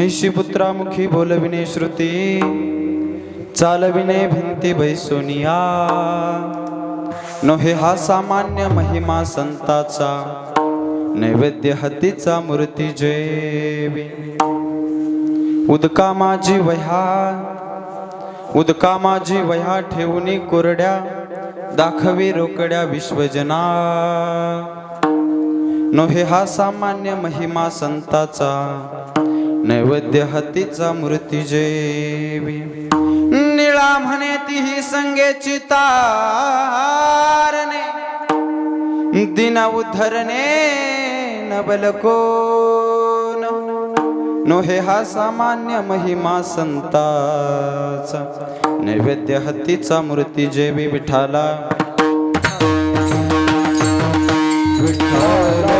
महिषी पुत्रामुखी बोलविणे श्रुती, चालविणे भिंती बैसोनिया. नोहे हा सामान्य महिमा संताचा, नैवेद्य हतीचा मूर्ती जेवी. उदका माझी वह्या ठेवूनी कोरड्या, दाखवी रोकड्या विश्वजना. नोहे हा सामान्य महिमा संताचा, नैवेद्य हतीचा मूर्ती जेवी. निळा म्हणे तीही संगेची तारणे, दिन उद्धरणे नबल कोण. नोहे हा सामान्य महिमा संताचा, नैवेद्य हतीचा मूर्ती जेवी. विठाला विठाला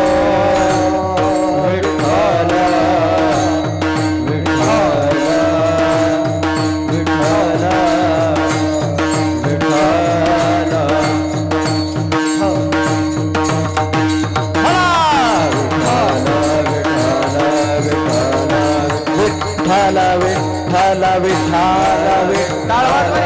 विठाला विठाला विठाला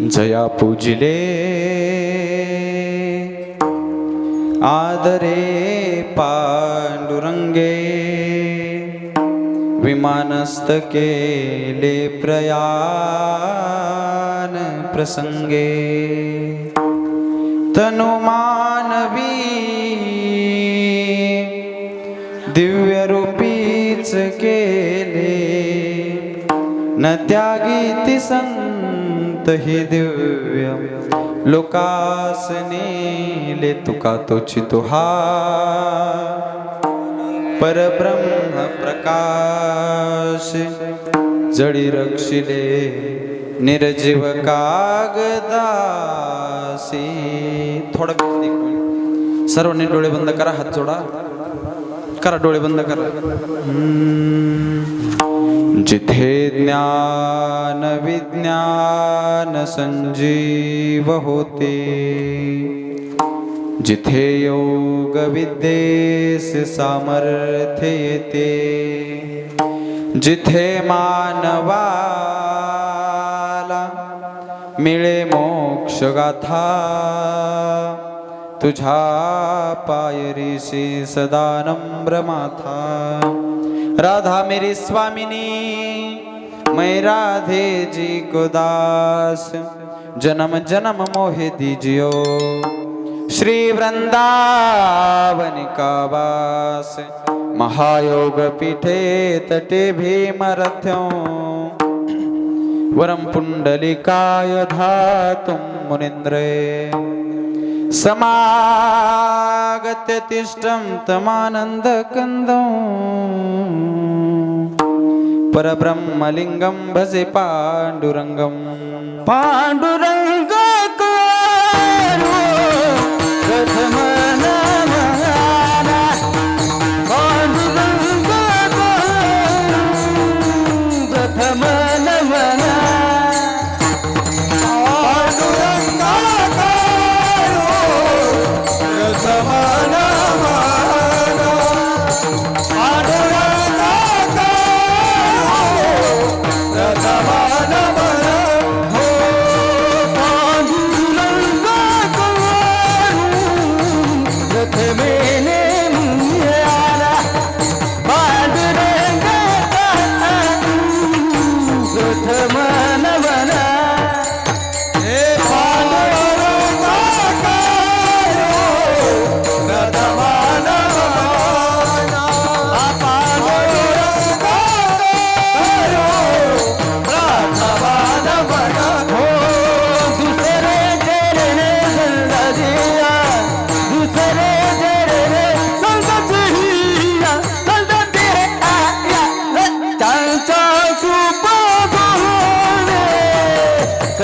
जया पूजिले आदरे पांडुरंगे, विमानस्थ केले प्रयाण प्रसंगे. तनु मानवी दिव्य रूपीच केले, न त्यागी संत ही दिव्य लोकासने. ले तुका तोची तुहा परब्रह्म प्रकाश, जळी रक्षिले निर्जीव कागदासी. थोडं सर्वांनी डोळे बंद करा, हात जोडा, करा डोळे बंद करा. जिथे ज्ञान विज्ञान संजीव होते, जिथे योग विद्येस सामर्थ्य येते, जिथे मानवाला मिळे मोक्ष गाथा, तुझ्या पायरीशी सदा नम्र माथा. राधा मेरी स्वामिनी, मैं राधे जी को दास, जन्म जन्म मोहे दीजियो, श्री वृंदावन का वास. महायोग पीठे तटे भीमरथ्यों, वरम पुंडलिकाय धातुं मुनीन्द्रे. समागत्य तिष्ठं तमानंद कंदं, परब्रह्मलिंगं भजे पांडुरंगं. पांडुरंग प्रथम नमः, पांडुरंग प्रथम नमः.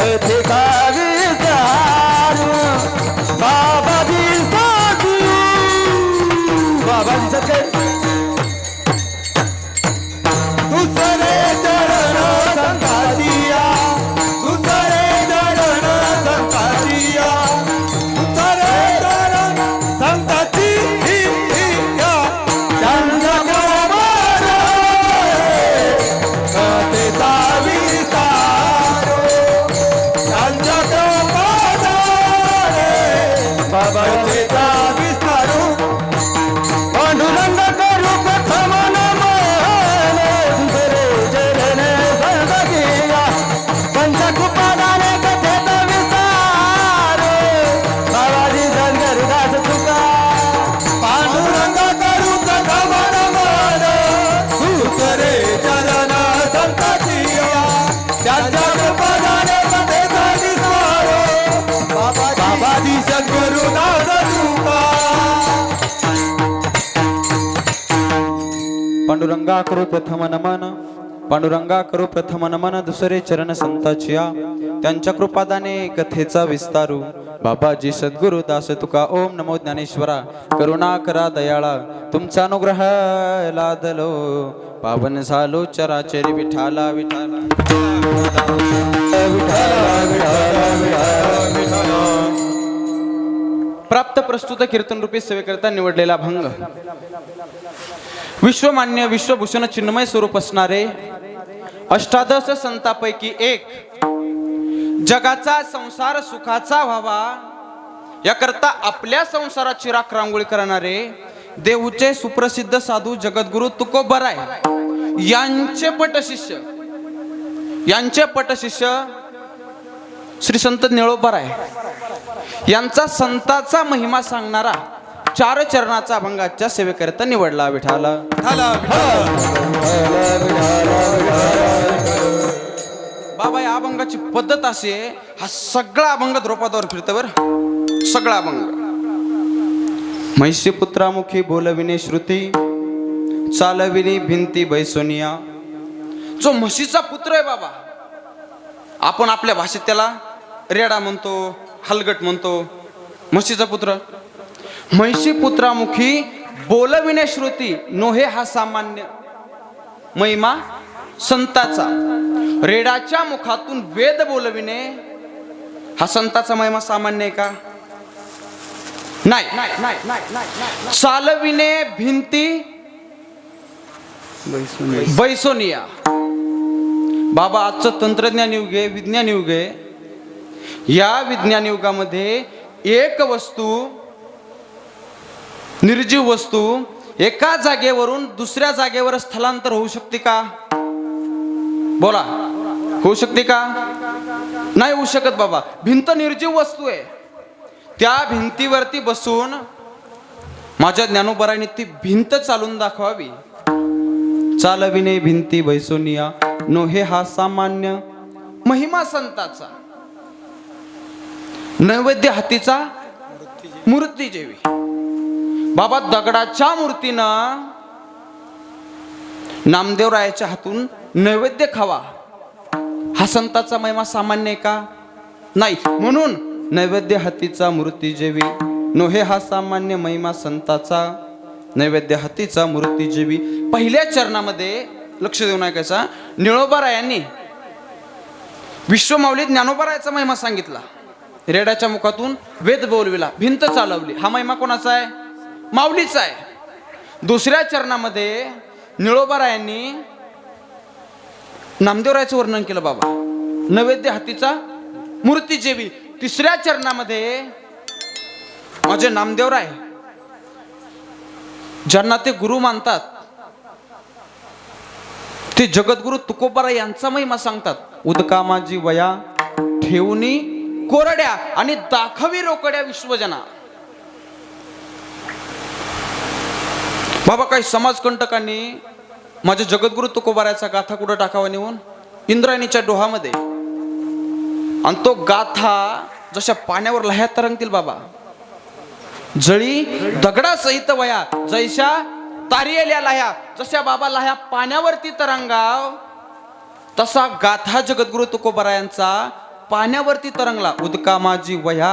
कथेचा विस्तारू बाबाजी साधू बाबाजी सत्य दुसरे चरण संघातिया दुसरे चरण संघातिया दुसरे चरण संघातिया चंद्र कुमार कथेचा विस्तारू चंद्र कुमार बाबाजीचा विस्तारू पांडुरंग करू प्रथम नमन दुसरे चरण संघातिया पंचकुपादाने कथेचा विस्तार बाबाजी धनगरदास तुका पांडुरंग करू प्रथम नमन दुसरे चरण संघातिया पंचकुपादाने कथेचा विस्तार बाबाजी सद्गुरुदास तुका पांडुरंगा करू प्रथम नमन पांडुरंगा करू प्रथम नमन दुसरे चरण संताचिया त्यांच्या कृपादाने कथेचा विस्तारू बाबाजी सद्गुरु दास तुका ओम नमो ज्ञानेश्वरा करुणा करा दयाळा तुमचा अनुग्रह लादलो पावन झालो चराचरी विठाला विठाला प्राप्त प्रस्तुत कीर्तन रूपी सेवेकरता निवडलेला भंग विश्वमान्य विश्वभूषण चिन्मय स्वरूप असणारे अष्टादश संतांपैकी एक जगाचा संसार सुखाचा व्हावा याकरता आपल्या संसाराची राख रांगोळी करणारे देऊचे सुप्रसिद्ध साधू जगद्गुरु तुकोबराय यांचे पटशिष्य श्री संत निळोबाराय यांचा संताचा महिमा सांगणारा 4 चरणाचा अभंगाच्या सेवेकरता निवडला विठाला बाबा या अभंगाची पद्धत अशी आहे हा सगळा अभंग द्रौपदावर फिरतो बर सगळा अभंग म्हैसी पुत्रामुखी बोलविणे श्रुती चालविणे भिंती बैसोनिया जो म्हशीचा पुत्र आहे बाबा आपण आपल्या भाषेत त्याला रेडा म्हणतो हलगट म्हणतो म्हशीचा पुत्र म्हैसी पुत्रामुखी बोलविणे श्रुती नोहे हा सामान्य महिमा संताचा रेडाच्या मुखातून वेद बोलविणे हा संताचा महिमा सामान्य आहे का नाही चालविणे भिंती बैसोनिया बाबा आजचं तंत्रज्ञान युग आहे विज्ञान युग आहे या विज्ञान युगामध्ये एक वस्तू निर्जीव वस्तू एका जागेवरून दुसऱ्या जागेवर स्थलांतर होऊ शकते का बोला होऊ शकते का नाही होऊ शकत बाबा भिंत निर्जीव वस्तू आहे त्या भिंतीवरती बसून माझ्या ज्ञानोबराने ती भिंत चालून दाखवावी चालविणे भिंती बैसोनिया नोहे हा सामान्य महिमा संताचा नैवेद्य हातीचा मूर्ती जेवी बाबा दगडाच्या मूर्तीनं नामदेवरायाच्या हातून नैवेद्य खावा हा संताचा महिमा सामान्य आहे का नाही म्हणून नैवेद्य हातीचा मूर्ती जेवी नोहे हा सामान्य महिमा संताचा नैवेद्य हातीचा मूर्ती जेवी पहिल्या चरणामध्ये लक्ष देऊन ऐकायचा निळोबारायांनी विश्वमाऊली ज्ञानोबारायाचा महिमा सांगितला रेड्याच्या मुखातून वेद बोलविला भिंत चालवली हा महिमा कोणाचा आहे माऊलीचा आहे दुसऱ्या चरणामध्ये निळोबारायांनी नामदेवरायाचं वर्णन केलं बाबा नैवेद्य हातीचा मूर्ती जेवी तिसऱ्या चरणामध्ये माझे नामदेवराय ज्यांना ते गुरु मानतात ते जगद्गुरु तुकोबाराय यांचा महिमा सांगतात उदका माझी वया ठेवणी कोरड्या आणि दाखवी रोकड्या विश्वजना बाबा काही समाजकंटकांनी माझ्या जगद्गुरु तुकोबारायचा गाथा कुठं टाकावा नेऊन इंद्रायणीच्या डोहामध्ये आणि तो गाथा जशा पाण्यावर लह्या तरंगतील बाबा जळी दगडासहित वया जैशा तारियल्या लह्या जशा बाबा लह्या पाण्यावरती तरंगाव तसा गाथा जगद्गुरु तुकोबारायांचा पाण्यावरती तरंगला. उदका माझी वह्या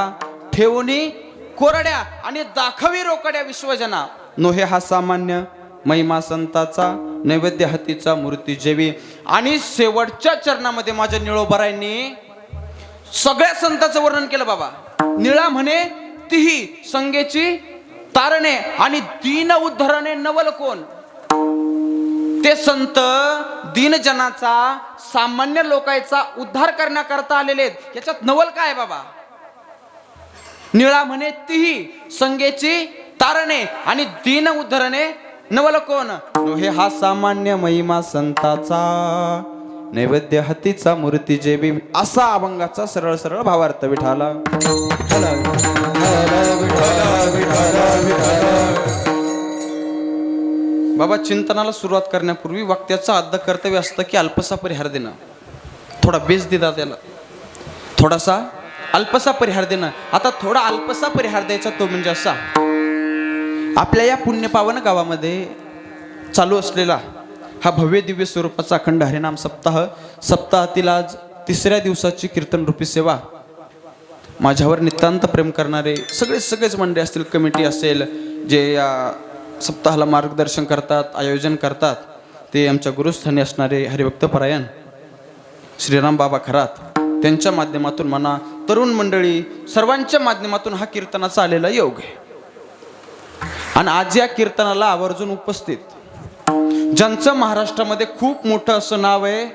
ठेवणी कोरड्या आणि दाखवी रोकड्या विश्वजना. नोहे हा सामान्य महिमा संताचा नैवेद्य हातीचा मूर्ती जेवी. आणि शेवटच्या चरणामध्ये माझ्या निळोबरायांनी सगळ्या संतांचं वर्णन केलं बाबा. निळा म्हणे तीही संगेची तारणे आणि दीन उद्धरणे नवल कोण. ते संत दीनजनाचा सामान्य लोकांचा उद्धार करण्याकरता आलेले आहेत. याच्यात नवल काय बाबा. निळा म्हणे तीही संगेची तारणे आणि दीन उद्धरणे नवल कोण. हे हा सामान्य महिमा संताचा नैवेद्य हातीचा मूर्ती जेबी. असा अभंगाचा सरळ सरळ भावार्थ विठाला. बाबा चिंतनाला सुरुवात करण्यापूर्वी वाक्याचा आद्य कर्तव्य असतं की अल्पसा परिहार देणं. थोडा बेस दिला त्याला, थोडासा अल्पसा परिहार देणं. आता थोडा अल्पसा परिहार द्यायचा तो म्हणजे असा. आपल्या या पुण्यपावन गावामध्ये चालू असलेला हा भव्य दिव्य स्वरूपाचा अखंड हरिनाम सप्ताह, सप्ताहातील आज 3ऱ्या दिवसाची कीर्तन रूपी सेवा. माझ्यावर नितांत प्रेम करणारे सगळेच मंडळी असतील, कमिटी असेल, जे या सप्ताहाला मार्गदर्शन करतात, आयोजन करतात, ते आमच्या गुरुस्थानी असणारे हरिभक्तपरायण श्रीराम बाबा खरात, त्यांच्या माध्यमातून म्हणा, तरुण मंडळी सर्वांच्या माध्यमातून हा कीर्तनाचा आलेला योग आहे. आणि आज या कीर्तनाला आवर्जून उपस्थित ज्यांचं महाराष्ट्रामध्ये खूप मोठं असं नाव आहे,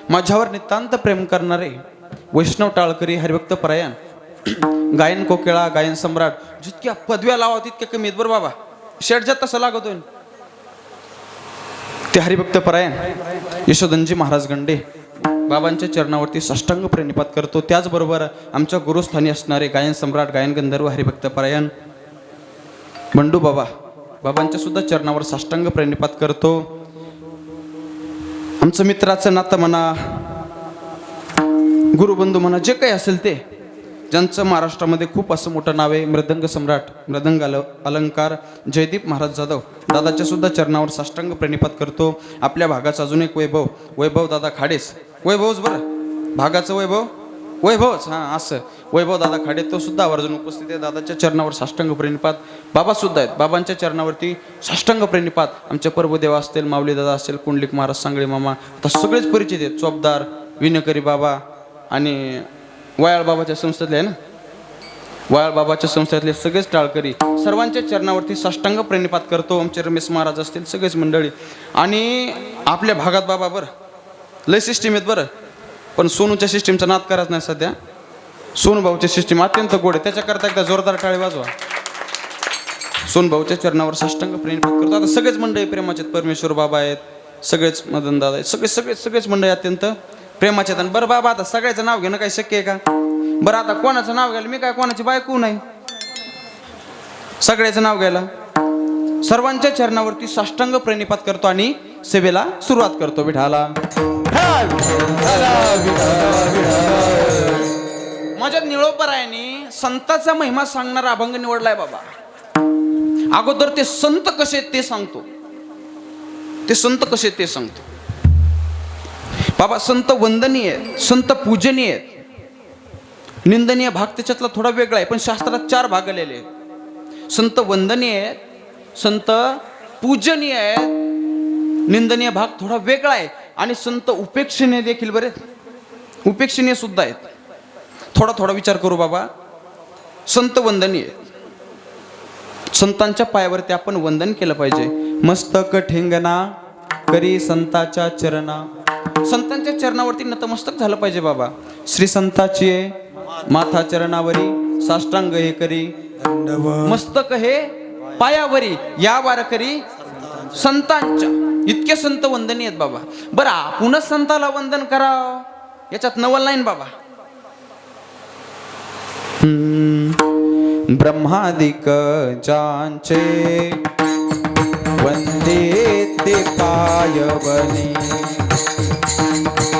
माझ्यावर नितांत प्रेम करणारे वैष्णव टाळकरी हरिभक्तपरायण, गायन कोकिळा, गायन सम्राट, जितक्या पदव्या लावा तितक्या कमी आहेत बरं बाबा. शेडच्यात तसं लागतोय. ते हरिभक्तपरायण यशोधनजी महाराज गंडे बाबांच्या चरणावरती साष्टांग प्रणिपात करतो. त्याचबरोबर आमच्या गुरुस्थानी असणारे गायन सम्राट, गायन गंधर्व हरिभक्तपरायण बंडू बाबा, बाबांच्या सुद्धा चरणावर साष्टांग प्रणिपात करतो. आमचं मित्राचं नातं म्हणा, गुरुबंधू म्हणा, जे काही असेल ते, ज्यांचं महाराष्ट्रामध्ये खूप असं मोठं नाव आहे, मृदंग सम्राट, मृदंग अलंकार जयदीप महाराज जाधव, दादाच्या सुद्धा चरणावर साष्टांग प्रणिपात करतो. आपल्या भागाचा अजून एक वैभव दादा खाडेस, वैभवच बरं, भागाचं वैभवच, हां असं वैभव दादा खाडे, तो सुद्धा आवर्जून उपस्थित आहे. दादाच्या चरणावर साष्टांग प्रणिपात. बाबा सुद्धा आहेत, बाबांच्या चरणावरती साष्टांग प्रणिपात. आमचे प्रभुदेवा असतील, माऊली दादा असतील, कुंडलिक महाराज, सांगळे मामा, आता सगळेच परिचित आहेत. चोपदार, विनकरी बाबा आणि वयाळ बाबाच्या संस्थेतले आहे ना, वयाळ बाबाच्या संस्थेतले सगळेच टाळकरी, सर्वांच्या चरणावरती साष्टांग प्रणिपात करतो. आमचे रमेश महाराज असतील, सगळेच मंडळी. आणि आपल्या भागात बाबा बरं लय सिस्टीम आहेत बरं, पण सोनूच्या सिस्टीमचा नाद करायचा नाही सध्या. सोनूभाऊची सिस्टीम अत्यंत गोड आहे, त्याच्याकरता एकदा जोरदार टाळी वाजवा. सोनभाऊच्या चरणावर साष्टांग प्रणिपात करतो. आता सगळेच मंडळी प्रेमाचे आहेत, परमेश्वर बाबा आहेत, सगळेच मदन दादा आहेत, सगळेच मंडळी अत्यंत प्रेमाचे आहेत. बरं बाबा, आता सगळ्याचं नाव घेणं काही शक्य आहे का बरं. आता कोणाचं नाव घ्यायला, मी काय कोणाची बायको नाही, सगळ्याचं नाव घ्यायला. सर्वांच्या चरणावरती साष्टांग प्रणिपात करतो आणि सेवेला सुरुवात करतो. विठाला. माझ्या निळोपरायांनी संतांचा महिमा सांगणारा अभंग निवडलाय बाबा. अगोदर ते संत कसे ते सांगतो, ते सांगतो बाबा. संत वंदनीय आहेत, संत पूजनीय आहेत. निंदनीय भाग त्याच्यातला थोडा वेगळा आहे, पण शास्त्रात 4 भाग आलेले आहेत. संत वंदनीय आहेत, संत पूजनीय आहेत, निंदनीय भाग थोडा वेगळा आहे, आणि संत उपेक्षणीय देखील बरे, उपेक्षणीय सुद्धा आहेत. थोडा विचार करू बाबा. संत वंदनीय, संतांच्या पायावरती आपण वंदन केलं पाहिजे. मस्तक ठेंगणा करी संताच्या चरणा, संतांच्या चरणावरती नतमस्तक झालं पाहिजे बाबा. श्री संताची माथा चरणावरी साष्टांग हे करी, मस्तक हे पायावरी या वार करी संतांच्या. इतके संत वंदनीय आहेत बाबा. बरं आपणच संताला वंदन करावं याच्यात नवल नाही बाबा. ब्रह्मादिक ज्यांचे वंदे ते पायवनी,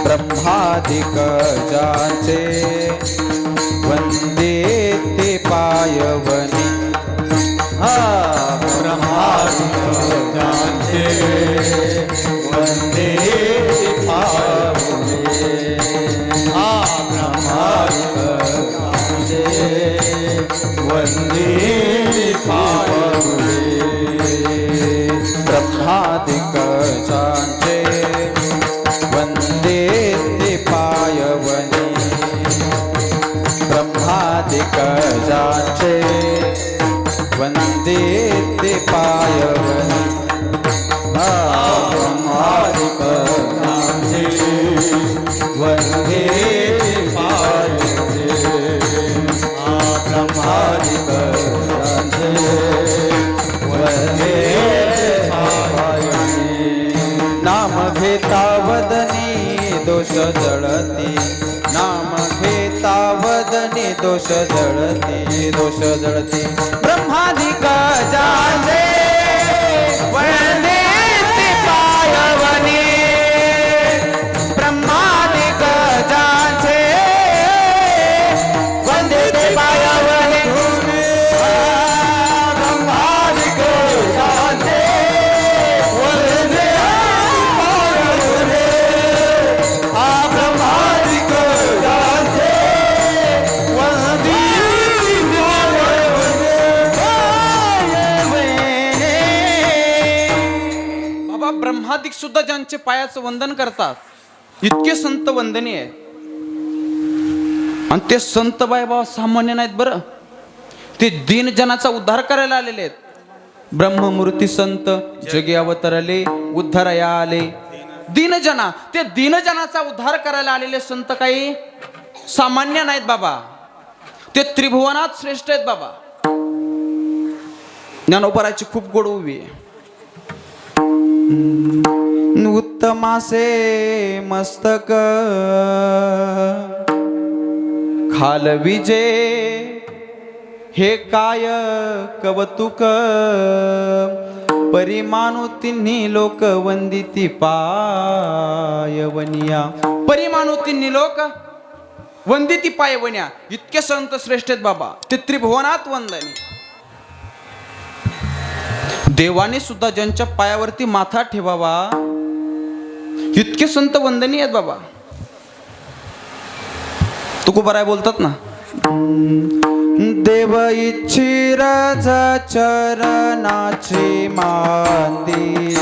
ब्रह्मादिक ज्यांचे वंदे ते पायवनी. हा ब्रह्मादिक ज्यांचे वंदे ते पायवनी, हा ब्रह्मादिक वंदे पावले ब्रह्मादिकजांचे वंदे ते पायवनी ब्रह्मादिकजांचे वंदे ते पायवनी ब्रह्मादिकजांचे वंदे पावले ब्रह्मादिकजांचे वंदे पावले नाम घेता वदनी दोष जळती नाम घेता वदनी दोष जळती ब्रह्मादिक जाचे वंदे ते पायवनी ब्रह्मादिक जाचे वंदे ते पायवनी ब्रह्मादिक जांचे वंदे पावले ब्रह्मादिक जांचे वंदे बाबा ब्रह्मादिक सुद्धा ज्यांचे पायाचं वंदन करतात इतके संत वंदनीय आहे आणि ते संत बाबा सामान्य नाहीत बरं ते दीनजनाचा उद्धार करायला आलेले आहेत ब्रह्ममूर्ती संत जगी अवतरले उद्धारया आले दीनजना ते दीनजनाचा उद्धार करायला आलेले संत काही सामान्य नाहीत बाबा ते त्रिभुवनात श्रेष्ठ आहेत बाबा ज्ञानोबराची खूप गोड उभी आहे उत्तमासे मस्तक खाल विजे हे काय कवतुक परिमाणू तिन्ही लोक वंदिती पायवनिया परिमाणू तिन्ही लोक वंदिती पायवन्या इतके संत श्रेष्ठ आहेत बाबा ते त्रिभुवनात वंदनी देवाने सुद्धा ज्यांच्या पायावरती माथा ठेवावा इतके संत वंदनीय आहेत बाबा तुकोबाराय बोलतात ना देव इच्छी राजा चरणाची मांदी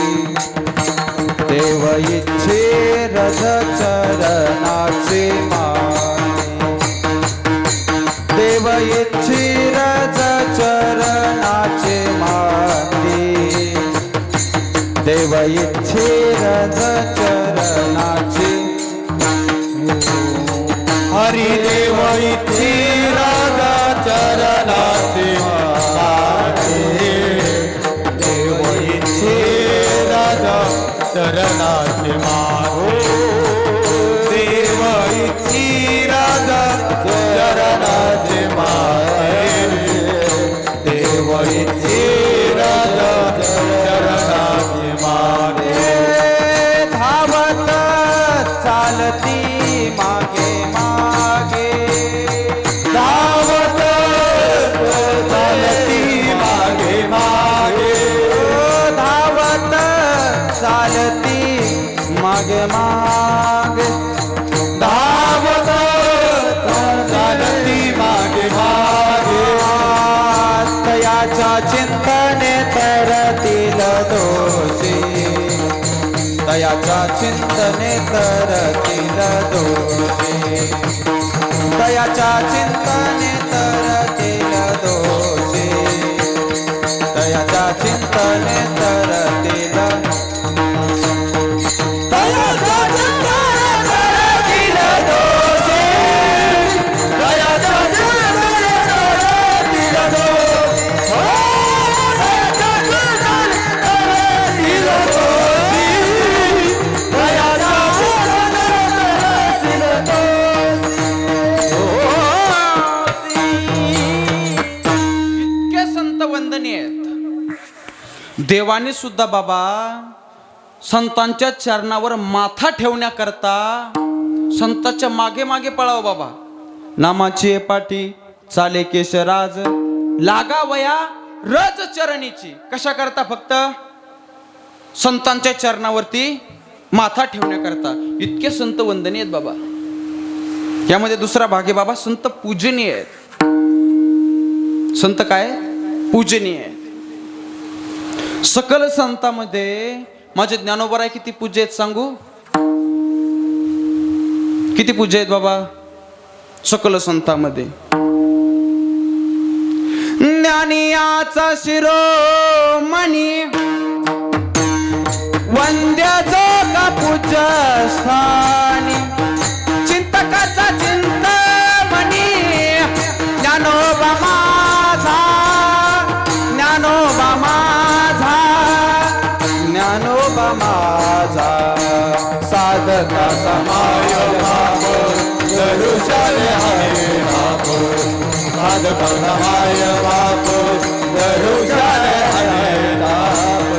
देव इच्छी राजा चरणाची मांदी देव इच्छी राजा चरणाची मांदी देव इच्छी राजा चरणाची हरिदेव इच्छी राजा चरणाचे मागे देव इच्छी राजा चरणाचे मागे देव इच्छी राजा चरणाचे मागे देव इच्छी राजा चरणाचे मागे धावत चालती मागे मागे धावत चालती मागे मागे धावत चालती मागे मागे धावत चालती मागे मागे तयाच्या चिंतने तरतील दोषी तयाच्या चिंतने तरतील दोषी तयाच्या चिंतने तरतील दोषी तयाच्या चिंतने तरतील तयाच्या चिंतने तरतील दोषी तयाच्या चिंतने तरतील इतके संत वंदनीय आहेत देवाने सुद्धा बाबा संतांच्या चरणावर माथा ठेवण्याकरता संतांच्या मागे मागे पळाव बाबा नामाची पाठी चाले केशराज लागा वया रज चरणीची कशा करता फक्त संतांच्या चरणावरती माथा ठेवण्याकरता इतके संत वंदनीय आहेत बाबा यामध्ये दुसरा भाग आहे बाबा संत पूजनीय आहेत संत काय पूजनीय आहे. सकल संतांमध्ये माझे ज्ञानोबा किती पूज्य आहेत सांगू? किती पूज्य आहेत बाबा सकल संतांमध्ये? ज्ञानियाचा शिरोमणी वंद्याचा का पूज्य स्थानी, चिंतकाचा चिंतामणी ज्ञानोबा माझा, ज्ञानोबा माझा, ज्ञानोबा माझा. साधका समाय भाव दरुशाले हरे बाप. साधका समाय बाप दरुशाले हरे बाप.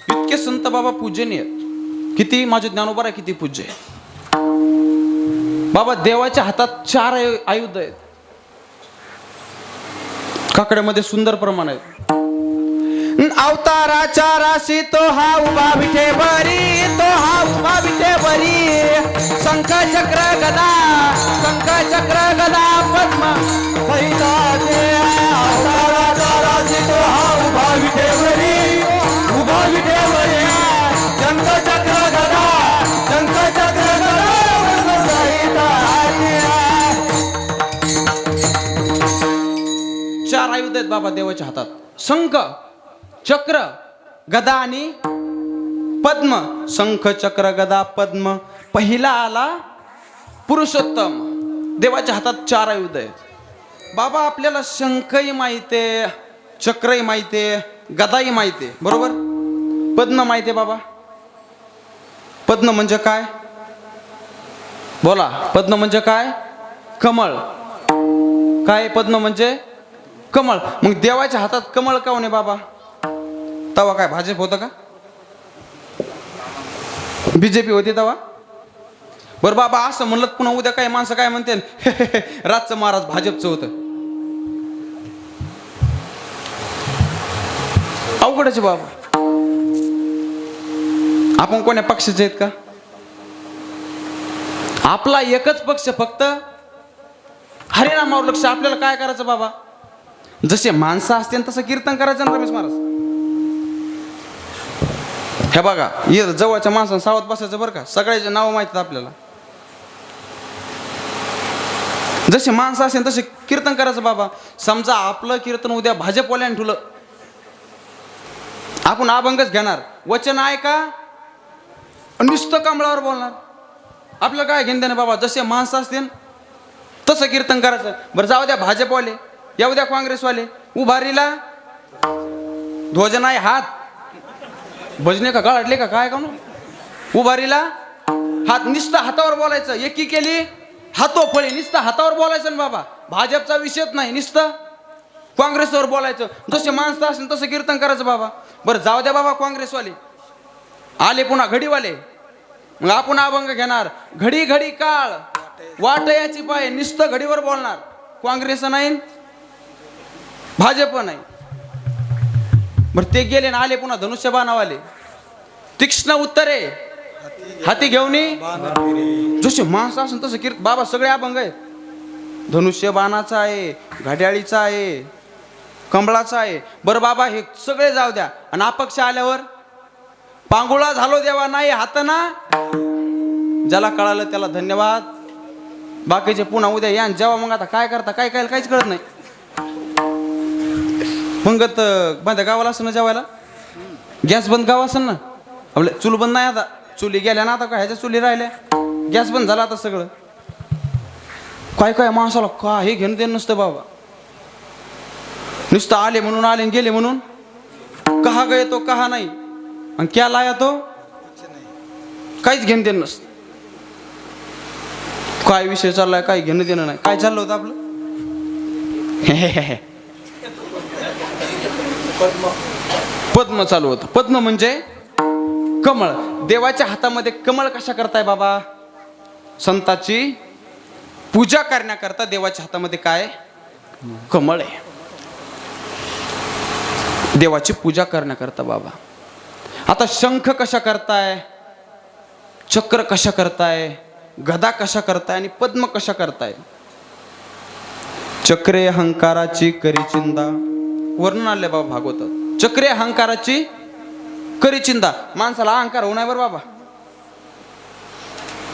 इतके संत बाबा पूजनीय आहेत. किती माझे ज्ञानोबा किती पूज्य आहे बाबा. देवाच्या हातात 4 आयुध आहेत. काकड्यामध्ये सुंदर प्रमाण आहे. अवताराच्या राशी तो हा उभा विठे बरी, तो हा उभा विठे बरी. शंख चक्र गदा, शंख चक्र गदा पद्म सहिता दे अवताराचा राशी तो हा उभा विठेवरी, उभा विठेवरी. शंख चक्र गदा, शंख चक्र गदा सहिता दे. 4 आयुध आहेत बाबा देवाच्या हातात. शंख चक्र गदा आणि पद्म. शंख चक्र गदा पद्म. पहिला आला पुरुषोत्तम. देवाच्या हातात 4 आयुध आहेत बाबा. आपल्याला शंखही माहितीये, चक्रही माहितीये, गदाही माहितीये, बरोबर. पद्म माहितीये बाबा. पद्म म्हणजे काय? बोला. पद्म म्हणजे काय? कमळ. काय पद्म म्हणजे? कमळ. मग देवाच्या हातात कमळ का होणे बाबा? तवा काय भाजप होतं का? बीजेपी होती तवा? बरं बाबा असं म्हणलं पुन्हा उद्या काय माणसं काय म्हणते, राजचं महाराज भाजपचं होतं. अवघडच बाबा. आपण कोण्या पक्षाचे आहेत का? आपला एकच पक्ष फक्त हरिनामावर लक्ष. आपल्याला काय करायचं बाबा? जसे माणसं असतील तसं कीर्तन करायचं ना रमेश महाराज. हे बघा ये जवळच्या माणसानं सावध बसायचं बरं का. सगळ्याचे नाव माहिती आपल्याला. जसे माणसं असेल तसे कीर्तन करायचं बाबा. समजा आपलं कीर्तन उद्या भाजपवाल्याने ठुलं, आपण अभंगच घेणार. वचन आहे का नुसतं कमळावर बोलणार. आपलं काय घेणं देणं बाबा. जसे माणसं असतील तसं कीर्तन करायचं. बरं जाऊ द्या भाजपवाले, येऊ द्या काँग्रेसवाले. उभारीला ध्वज नाही हात. भजने का गळाडले का काय का? उभारीला हात. नुसतं हातावर बोलायचं. एकी केली हातोफळी. नुसतं हातावर बोलायचं ना बाबा. भाजपचा विषयच नाही. नुसतं काँग्रेसवर बोलायचं. जसे माणसं असेल तसं कीर्तन करायचं बाबा. बरं जाऊ द्या बाबा काँग्रेसवाले. आले पुन्हा घडीवाले. मग आपण अभंग घेणार. घडी घडी काळ वाट याची पाय. नुसतं घडीवर बोलणार. काँग्रेस नाही भाजप नाही. बरं ते गेले ना आले पुन्हा धनुष्यबाणावाले. तीक्ष्ण उत्तरे हाती घेऊन. जसे माणसं असेल तसं कीर्तन बाबा. सगळे अभंग आहेत. धनुष्यबाणाचा आहे, घड्याळीचा आहे, कमळाचा आहे. बरं बाबा हे सगळे जाऊ द्या. आणि अपक्ष आल्यावर पांगुळा झालो देवा नाही हाताना. ज्याला कळालं त्याला धन्यवाद. बाकीचे पुन्हा उद्या या जेव्हा. मग आता काय करता काय काय काहीच कळत नाही. पंगत माझ्या गावाला असं ना जेवायला. गॅस बंद गाव असेल ना आपल्या. चूल बंद नाही आता. चुली गेल्या ना आता. काय ह्याच्या चुली राहिल्या. गॅस बंद झाला आता सगळं. काय काय माणसाला का हे घेणं देणं नसतं बाबा. नुसतं आले म्हणून आले गेले म्हणून. कहा गये तो कहा नाही. आणि क्या लाया तो काहीच घेणं देणं नसतं. काय विषय चाललाय काय घेणं देणं नाही. काय चाललं होतं आपलं? पद्म चालू होतं. पद्म म्हणजे कमळ. देवाच्या हातामध्ये कमळ कशा करताय बाबा? संताची पूजा करण्याकरता देवाच्या हातामध्ये काय? कमळ आहे. देवाची पूजा करण्याकरता बाबा. आता शंख कशा करताय, चक्र कशा करताय, गदा कशा करताय आणि पद्म कशा करताय. चक्रे अहंकाराची करी चिंता, वर्णन आले बाबा भागवतात. चक्रे अहंकाराची करी चिंता. माणसाला अहंकार होऊ नये बरं बाबा.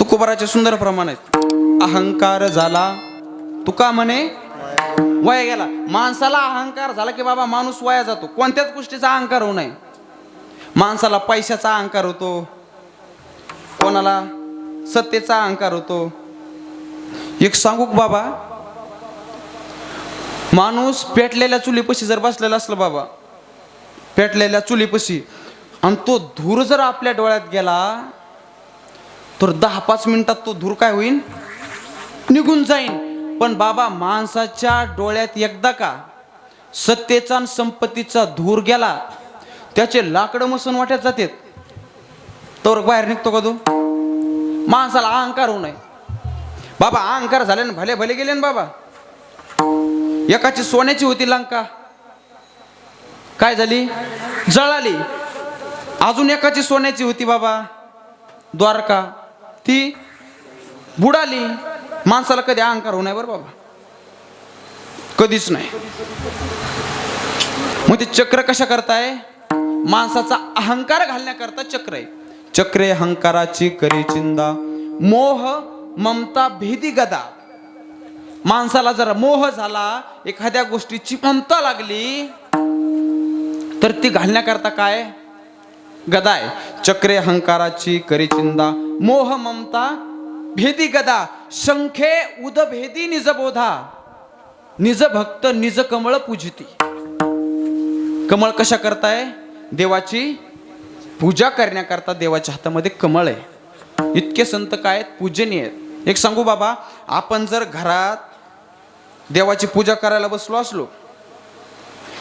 तुकोबाराचे सुंदर प्रमाण आहेत. अहंकार झाला तुका म्हणे वया गेला. माणसाला अहंकार झाला की बाबा माणूस वया जातो. कोणत्याच गोष्टीचा अहंकार होऊ नये. माणसाला पैशाचा अहंकार होतो, कोणाला सत्तेचा अहंकार होतो. एक सांगू का बाबा, माणूस पेटलेल्या चुलीपाशी जर बसलेला असला बाबा, पेटलेल्या चुलीपाशी, आणि तो धूर जर आपल्या डोळ्यात गेला तर 10-5 मिनिटात तो धूर काय होईल, निघून जाईल. पण बाबा माणसाच्या डोळ्यात एकदा का सत्तेचा आणि संपत्तीचा धूर गेला, त्याचे लाकडं मसन वाट्यात जातात, तर बाहेर निघतो का तो. माणसाला अहंकार होऊ नये बाबा. अहंकार झाले ना भले भले गेले ना बाबा. एकाची सोन्याची होती लंका, काय झाली, जळाली. अजून एकाची सोन्याची होती बाबा द्वारका, ती बुडाली. माणसाला कधी अहंकार होऊ नये बरं बाबा, कधीच नाही. मग ते चक्र कशा करताय, माणसाचा अहंकार घालण्याकरता चक्र आहे. चक्रे अहंकाराची करी चिंता, मोह ममता भेदी गदा. माणसाला जर मोह झाला, एखाद्या गोष्टीची ममता लागली, तर ती घालण्याकरता काय, गदा आहे. चक्रे अहंकाराची करी चिंता, मोह ममता भेदी गदा. शंखे उदभेदी निज बोधा, निज भक्त निज कमळ पूजिती. कमळ कशा करताय, देवाची पूजा करण्याकरता देवाच्या हातामध्ये कमळ आहे. इतके संत काय आहेत, पूजनीय आहेत. एक सांगू बाबा, आपण जर घरात देवाची पूजा करायला बसलो असलो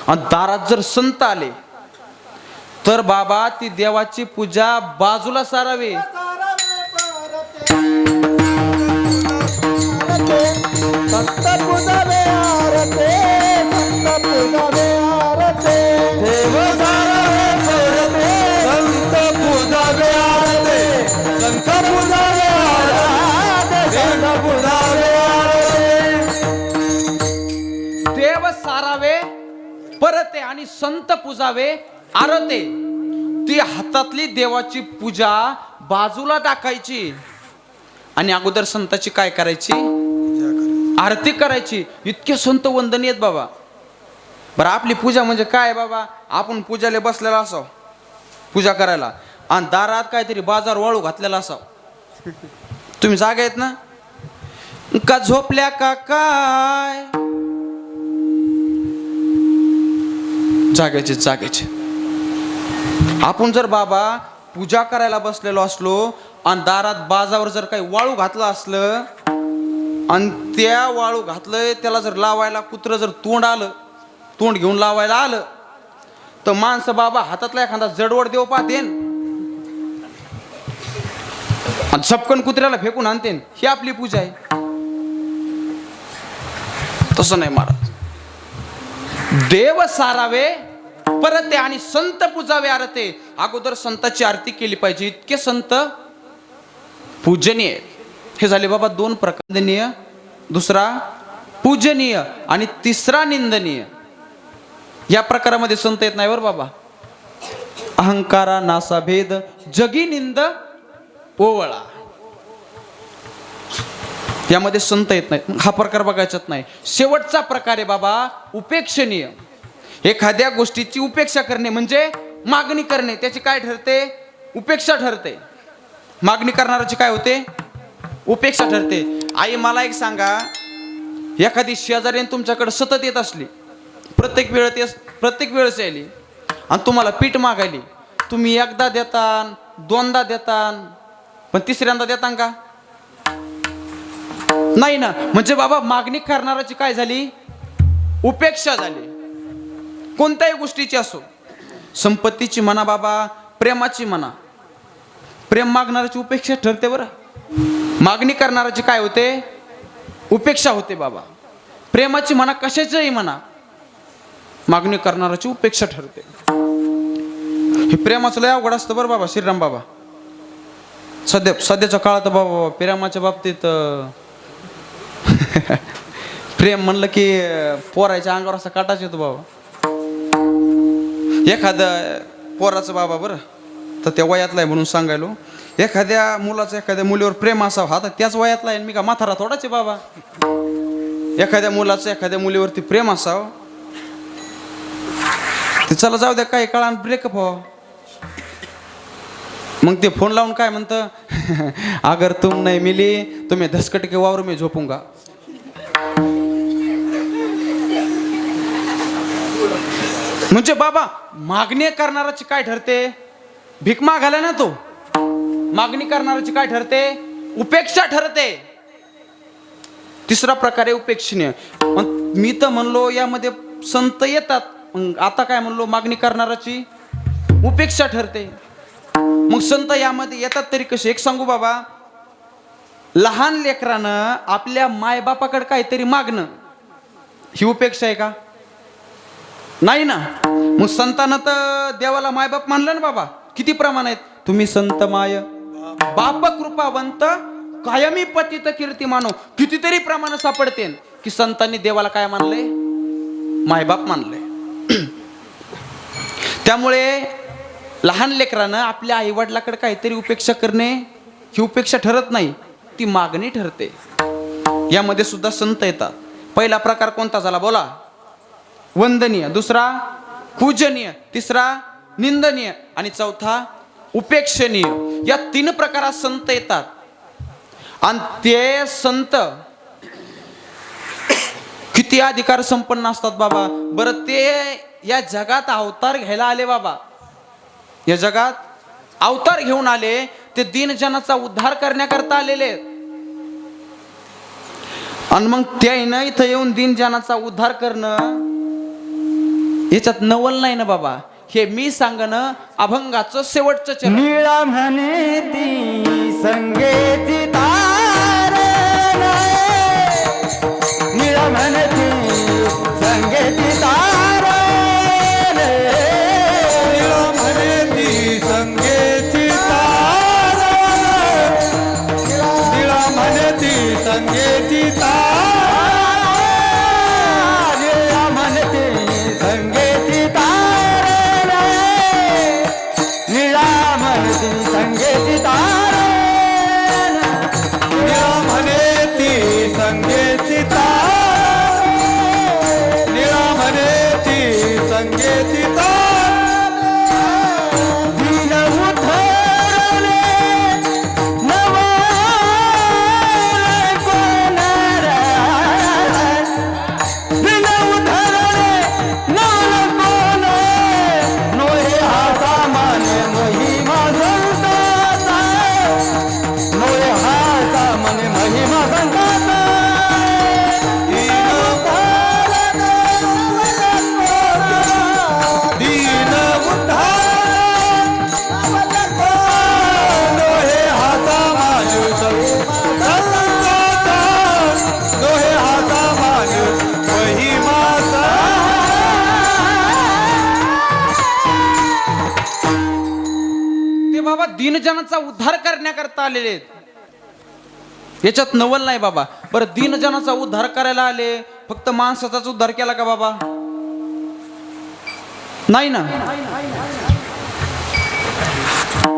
आणि दारात जर संत आले, तर बाबा ती देवाची पूजा बाजूला सारावी. संत पूजावे आरते, संत पूजावे आरते, देव सारावे आरते, संत पूजावे आरते, संत पूजावे आरते, संत पूजावे आरते. देव सारावे परते आणि संत पूजावे आरते. ती हातातली देवाची पूजा बाजूला टाकायची आणि अगोदर संताची काय करायची, आरती करायची. इतके संत वंदनीय आहेत बाबा. बरं आपली पूजा म्हणजे काय बाबा, आपण पूजाला बसलेला असाव पूजा करायला, आणि दारात काहीतरी बाजार वाळू घातलेला असाव. तुम्ही जागा आहेत ना, का झोपल्या का काय, जागायचे जागायचे. आपण जर बाबा पूजा करायला बसलेलो असलो आणि दारात बाजावर जर काही वाळू घातलं असलं आणि त्या वाळू घातलंय, त्याला जर लावायला कुत्र जर तोंड घेऊन लावायला आलं, तर माणसं बाबा हातातला एखादा जडवड देव पाहतेन आणि झपकन कुत्र्याला फेकून आणतेन. ही आपली पूजा आहे. तसं नाही महाराज. देव सारावे परते आणि संत पूजावे आरते. अगोदर संताची आरती केली पाहिजे. इतके संत पूजनीय. हे झाले बाबा 2 प्रकार, निंदनीय, दुसरा पूजनीय आणि तिसरा निंदनीय. या प्रकारामध्ये संत येत नाही बरं बाबा. अहंकारा नासा भेद जगी निंद ओवळा, यामध्ये संत येत नाही. हा प्रकार बघायचाच नाही. शेवटचा प्रकार आहे बाबा उपेक्षणीय. एखाद्या गोष्टीची उपेक्षा करणे म्हणजे मागणी करणे, त्याची काय ठरते, उपेक्षा ठरते. मागणी करणाराची काय होते, उपेक्षा ठरते. आई मला एक सांगा, एखादी शेजारी तुमच्याकडे सतत येत असली, प्रत्येक वेळेस यायली आणि तुम्हाला पीठ मागायली, तुम्ही एकदा देतान, 2दा देतान, पण 3ऱ्यांदा देतान का, नाही ना. म्हणजे बाबा मागणी करणाराची काय झाली, उपेक्षा झाली. कोणत्याही गोष्टीची असो, संपत्तीची म्हणा बाबा, प्रेमाची म्हणा. प्रेम मागणाराची उपेक्षा ठरते बरं. मागणी करणाराची काय होते, उपेक्षा होते बाबा. प्रेमाची म्हणा, कशाचंही म्हणा, मागणी करणाराची उपेक्षा ठरते. हे प्रेमाचं लय अवघड असतं बरं बाबा. श्रीराम बाबा सध्याच्या काळात बाबा प्रेमाच्या बाबतीत प्रेम म्हणलं की पोराच्या अंगावर असा काटाच येतो बाबा. एखाद्या पोराचं बाबा बरं तर त्या वयातला आहे म्हणून सांगायलो, एखाद्या मुलाचं एखाद्या मुलीवर प्रेम असावं हा तर त्याच वयातला आहे. मी का म्हातारा थोडाच आहे बाबा. एखाद्या मुलाचं एखाद्या मुलीवरती प्रेम असावं ते चला जाऊ द्या काही काळान ब्रेकअप व्हावं. मग ते फोन लावून काय म्हणतं, अगर तुम नाही मिली तो मैं 10 कट के वावर में झोपूंगा. म्हणजे बाबा मागणी करणाराची काय ठरते, भीक मागायला ना तो मागणी करणाराची काय ठरते, उपेक्षा ठरते. तिसरा प्रकार आहे उपेक्षणीय. मी तर म्हणलो यामध्ये संत येतात, मग आता काय म्हणलो मागणी करणाराची उपेक्षा ठरते. मग संत यामध्ये येतात तरी कसे, एक सांगू बाबा, लहान लेकरानं आपल्या मायबापाकडे काहीतरी मागणं ही उपेक्षा आहे का, नाही ना. मग संतानं तर देवाला मायबाप मानलं ना बाबा. किती प्रमाण आहेत, तुम्ही संत माय बाप कृपावंत कायमी पतित कीर्ती मानो. कितीतरी प्रमाण सापडते की संतांनी देवाला काय मानलंय, मायबाप मानलंय. त्यामुळे लहान लेकरानं आपल्या आई वडिलाकडे काहीतरी उपेक्षा करणे ही उपेक्षा ठरत नाही, ती मागणी ठरते. यामध्ये सुद्धा संत येतात. पहिला प्रकार कोणता झाला बोला, वंदनीय. दुसरा पूजनीय. तिसरा निंदनीय. आणि चौथा उपेक्षणीय. या 3 प्रकारात संत येतात. आणि ते संत किती अधिकार संपन्न असतात बाबा. बरं ते या जगात अवतार घ्यायला आले बाबा. या जगात अवतार घेऊन आले, ते दीनजनाचा उद्धार करण्याकरता आलेले. आणि मग त्यानं इथं येऊन दीनजनाचा उद्धार करणं याच्यात नवल नाही ना बाबा. हे मी सांगणं अभंगाचं शेवटचं चरण. निळा म्हणे ती संगेची तार, निळा म्हणे ती संगेची तार, निळा म्हणे ती संगेची तार, निळा म्हणे ती संगेची तार, निळा म्हणे ती संगेची तार, निळा म्हणे ती संगेची तार, निळा म्हणे ती संगेची तार, निळा म्हणे ती संगेची तार, दीन उद्धरले नवल कोणाला, दीन उद्धरले नवल कोण, नोहे हा सामान महिमा संताचा, नोहे हा सामान महिमा संताचा, दीन उद्धार दीन उद्धार नोहे हा सामान संताचा, नोहे हा सामान महिमाचा. ते बाबा दीनजनाचा उद्धार करण्याकरता आलेले आहेत. याच्यात नवल नाही बाबा. बरं दीनजनाचा उद्धार करायला आले, फक्त माणसाचाच उद्धार केला का बाबा, नाही ना.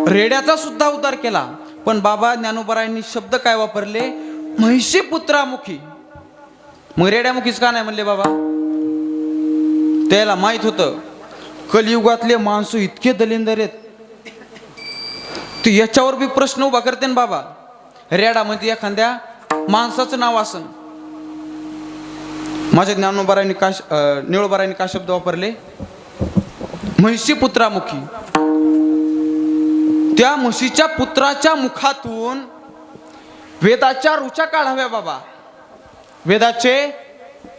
रेड्याचा सुद्धा उद्धार केला. पण बाबा ज्ञानोबरायांनी शब्द काय वापरले, म्हैशी पुत्रामुखी. मग रेड्यामुखीच का नाही म्हणले बाबा, त्याला माहित होतं कलियुगातले माणसं इतके दलिंदर आहेत, ते याच्यावर बी प्रश्न उभा करते ना बाबा. रेडा म्हणजे एखाद्या माणसाचं नाव असन. माझ्या ज्ञानोबरायांनी का निळोबरायांनी का शब्द वापरले, म्हैशी पुत्रामुखी. त्या म्हशीच्या पुत्राच्या मुखातून वेदाच्या रुचा काढाव्या बाबा, वेदाचे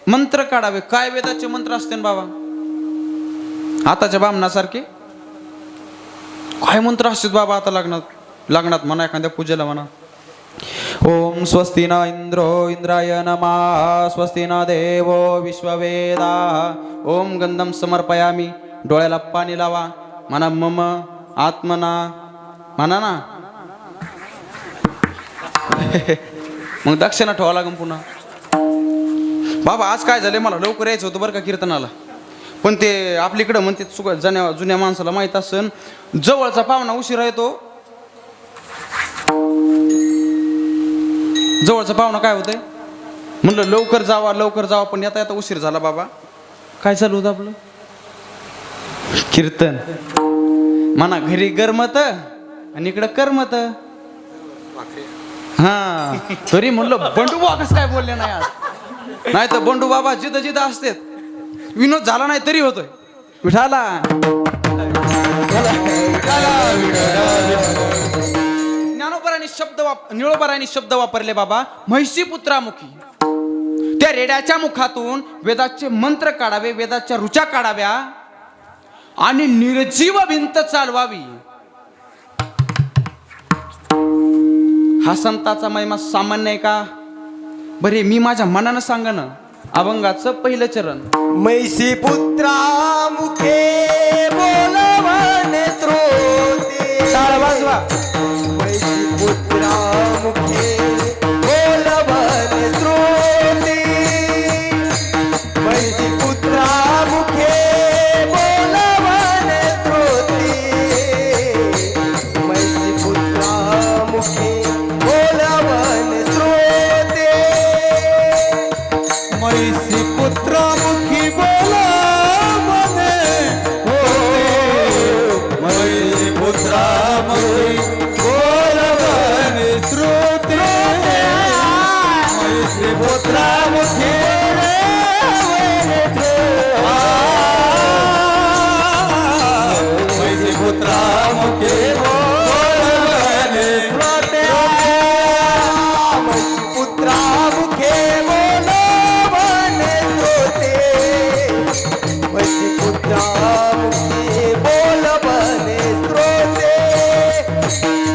मंत्र काढावे. काय वेदाचे मंत्र असते ना बाबा, आताच्या बामणासारखे काय मंत्र असतात बाबा आता लग्नात म्हणा, एखाद्या पूजेला म्हणा. ओम स्वस्ति न इंद्रो इंद्राय नमः, स्वस्ति न देवो विश्ववेदा. ओम गंधम समर्पयामी. डोळ्याला पाणी लावा, म्हणा मम आत्मना, म्हणा ना. मग दक्षिणा ठेवा लागेल पुन्हा. बाबा आज काय झालं, मला लवकर यायचं होतं बरं का कीर्तनाला, पण ते आपलीकडं म्हणते जुन्या माणसाला माहीत असन, जवळचा पाहुणा उशिरा येतो. जवळचा पाहुणा काय होतंय, म्हणलं लवकर जावा, पण येता येता उशीर झाला. बाबा काय चालू होतं आपलं कीर्तन, म्हणा घरी गरमत आणि इकडं करमत. हा तरी म्हणलं बंडू बाबा कसं काय बोलले नाही आज, नाही तर बंडू बाबा जिथं जिथं असतेत, विनोद झाला नाही तरी होतोय. विठाला निळोबरांनी शब्द वापरले बाबा, म्हैसी पुत्रामुखी. त्या रेड्याच्या मुखातून वेदाचे मंत्र काढावे, वेदाच्या रुचा काढाव्या आणि निर्जीव भिंत चालवावी. हा संताचा महिमा सामान्य आहे का? बरे मी माझ्या मनानं सांगा ना. अभंगाचं पहिलं चरण. मैसी पुत्रा मुखे बोलवने श्रोते. टाळ वाजवा. मैसी पुत्रा मुखे बोलवने श्रोते. मैसी पुत्रा मुखे बोलवने श्रोते. मैसी पुत्रा मुखे बोलवने श्रोते. मैसी पुत्रामुखी बोला मने होते. मैसी पुत्रामुखी बोला मने श्रोते. मैसी पुत्रामुखी मैसी पुत्रामुखी बोला मने श्रोते. मैसी पुत्रा मुखे बोलवने श्रोते. मैसी पुत्रा मुखे बोलवने श्रोते.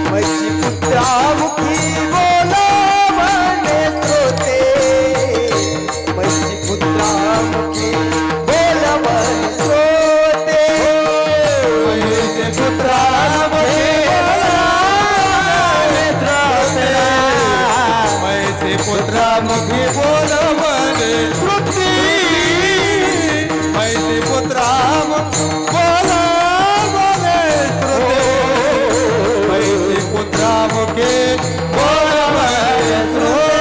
मैसी पुत्रा मुखी बोलवने श्रोते. मैसी पुत्रा मुखी बोलवने श्रोते. मैसी पुत्रामुखी मैसी पुत्रामुखी बोलवने श्रुती. मैसी पुत्रामुखी बोलवने श्रुते. मैसी पुत्रामुखी बोलवने श्रुते.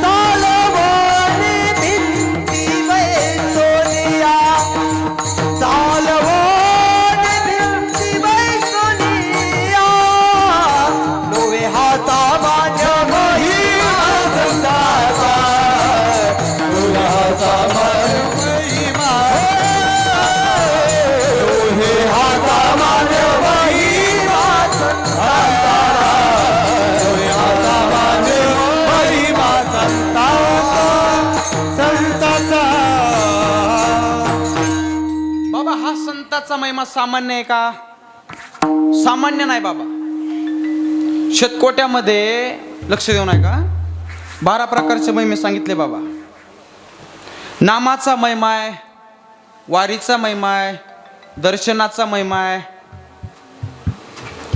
चालवोनी भिंती बैसोनिया. चालवोनी भिंती बैसोनिया. नोवे हाता मान्य महिमा संताचा. नोवे हाता मान्य महिमा नोवे हाता मान्य महिमा संताचा. नोवे हाता मान्य महिमा संताचा. संताचा. बाबा हा संताचा महिमा सामान्य आहे का? सामान्य नाही बाबा. शतकोट्यामध्ये लक्ष देऊ नका, 12 प्रकारचे महिमे सांगितले बाबा. नामाचा महिमा आहे, वारीचा महिमा आहे, दर्शनाचा महिमा आहे,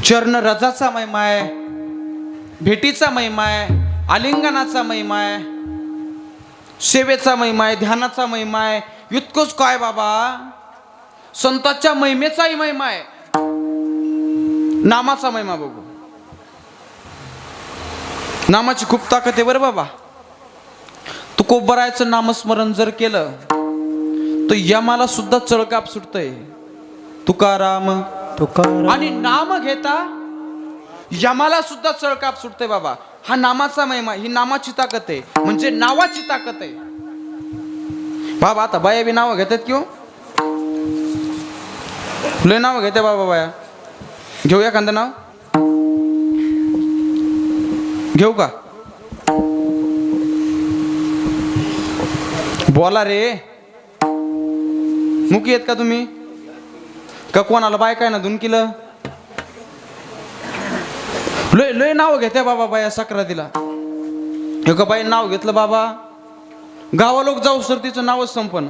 चरण रजाचा महिमा आहे, भेटीचा महिमा आहे, आलिंगनाचा महिमा आहे, सेवेचा महिमा आहे, ध्यानाचा महिमा आहे. इतकंच काय बाबा, संतांच्या महिमेचाही महिमा आहे. नामाचा महिमा बघू. नामाची खूप ताकद आहे बरं बाबा. तुकोबरायचं नामस्मरण जर केलं तर यमाला सुद्धा चळकाप सुटतंय. तुकाराम आणि नाम घेता यमाला सुद्धा चळकाप सुटते बाबा. हा नामाचा महिमा, ही नामाची ताकद आहे, म्हणजे नावाची ताकद आहे बाबा. आता बाया बी नावं घेतात किंवा लय नाव घेते बाबा बाया. घेऊ एखादं नाव, घेऊ का? बोला रे. मुकी आहेत का तुम्ही? का कोणाला बाय काय ना धुनकीलं? लय लय नाव घेते बाबा बाया सक्रातीला. एका बाई नाव घेतलं बाबा, गावा लोक जाऊ सर तिचं नावच संपन.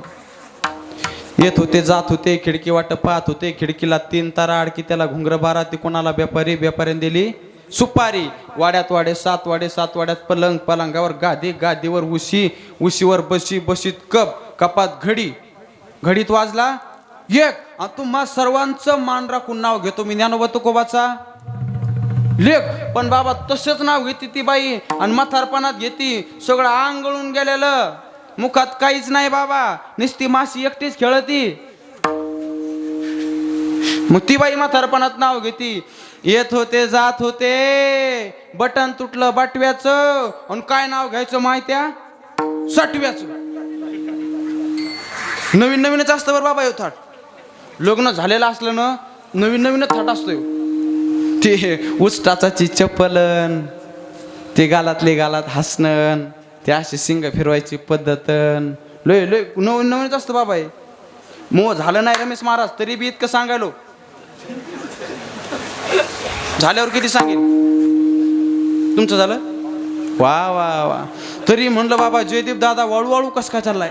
येत होते जात होते, खिडकी वाट पाहत होते, खिडकीला 3 तारा अडकी, त्याला घुंगर बारा. ती कोणाला व्यापाऱ्याने दिली, सुपारी, वाड्यात वाडे, सात वाडे, सात वाड्यात पलंग, पलंगावर गादी, गादीवर उशी, उशीवर बशी, बशीत कप, कपात घडी, घडीत वाजला एक. आणि तुम्हा सर्वांचं मान राखून नाव घेतो मी ज्ञानोबा तुकोबाचा लेख. पण बाबा तसंच नाव घेते ती बाई आणि म्हातारपणात घेती सगळं आंगळून गेलेलं, मुखात काहीच नाही बाबा, नुसती माशी एकटीच खेळती. मग ती बाई म्हातारपणात नाव घेती. येत होते जात होते, बटन तुटलं बाटव्याचं, आणि काय नाव घ्यायचं माहित्या, सटव्याचं. नवीन नवीनच असतं बरं बाबा. थाट लग्न झालेलं असलं ना, नवीन नवीनच थाट असतोय. ते उष्टाचाची चप्पलन, ते गालातले गालात हसणं, ते अशी शिंग फिरवायची पद्धतन, लय लय नवीन नवीनच असतं बाबा. मग झालं नाही रमेश महाराज तरी बी इतकं सांगायलो, झाल्यावर किती सांगेन. तुमचं झालं वा वा वा. तरी म्हणलं बाबा जयदीप दादा वाळू कस काय चाललाय.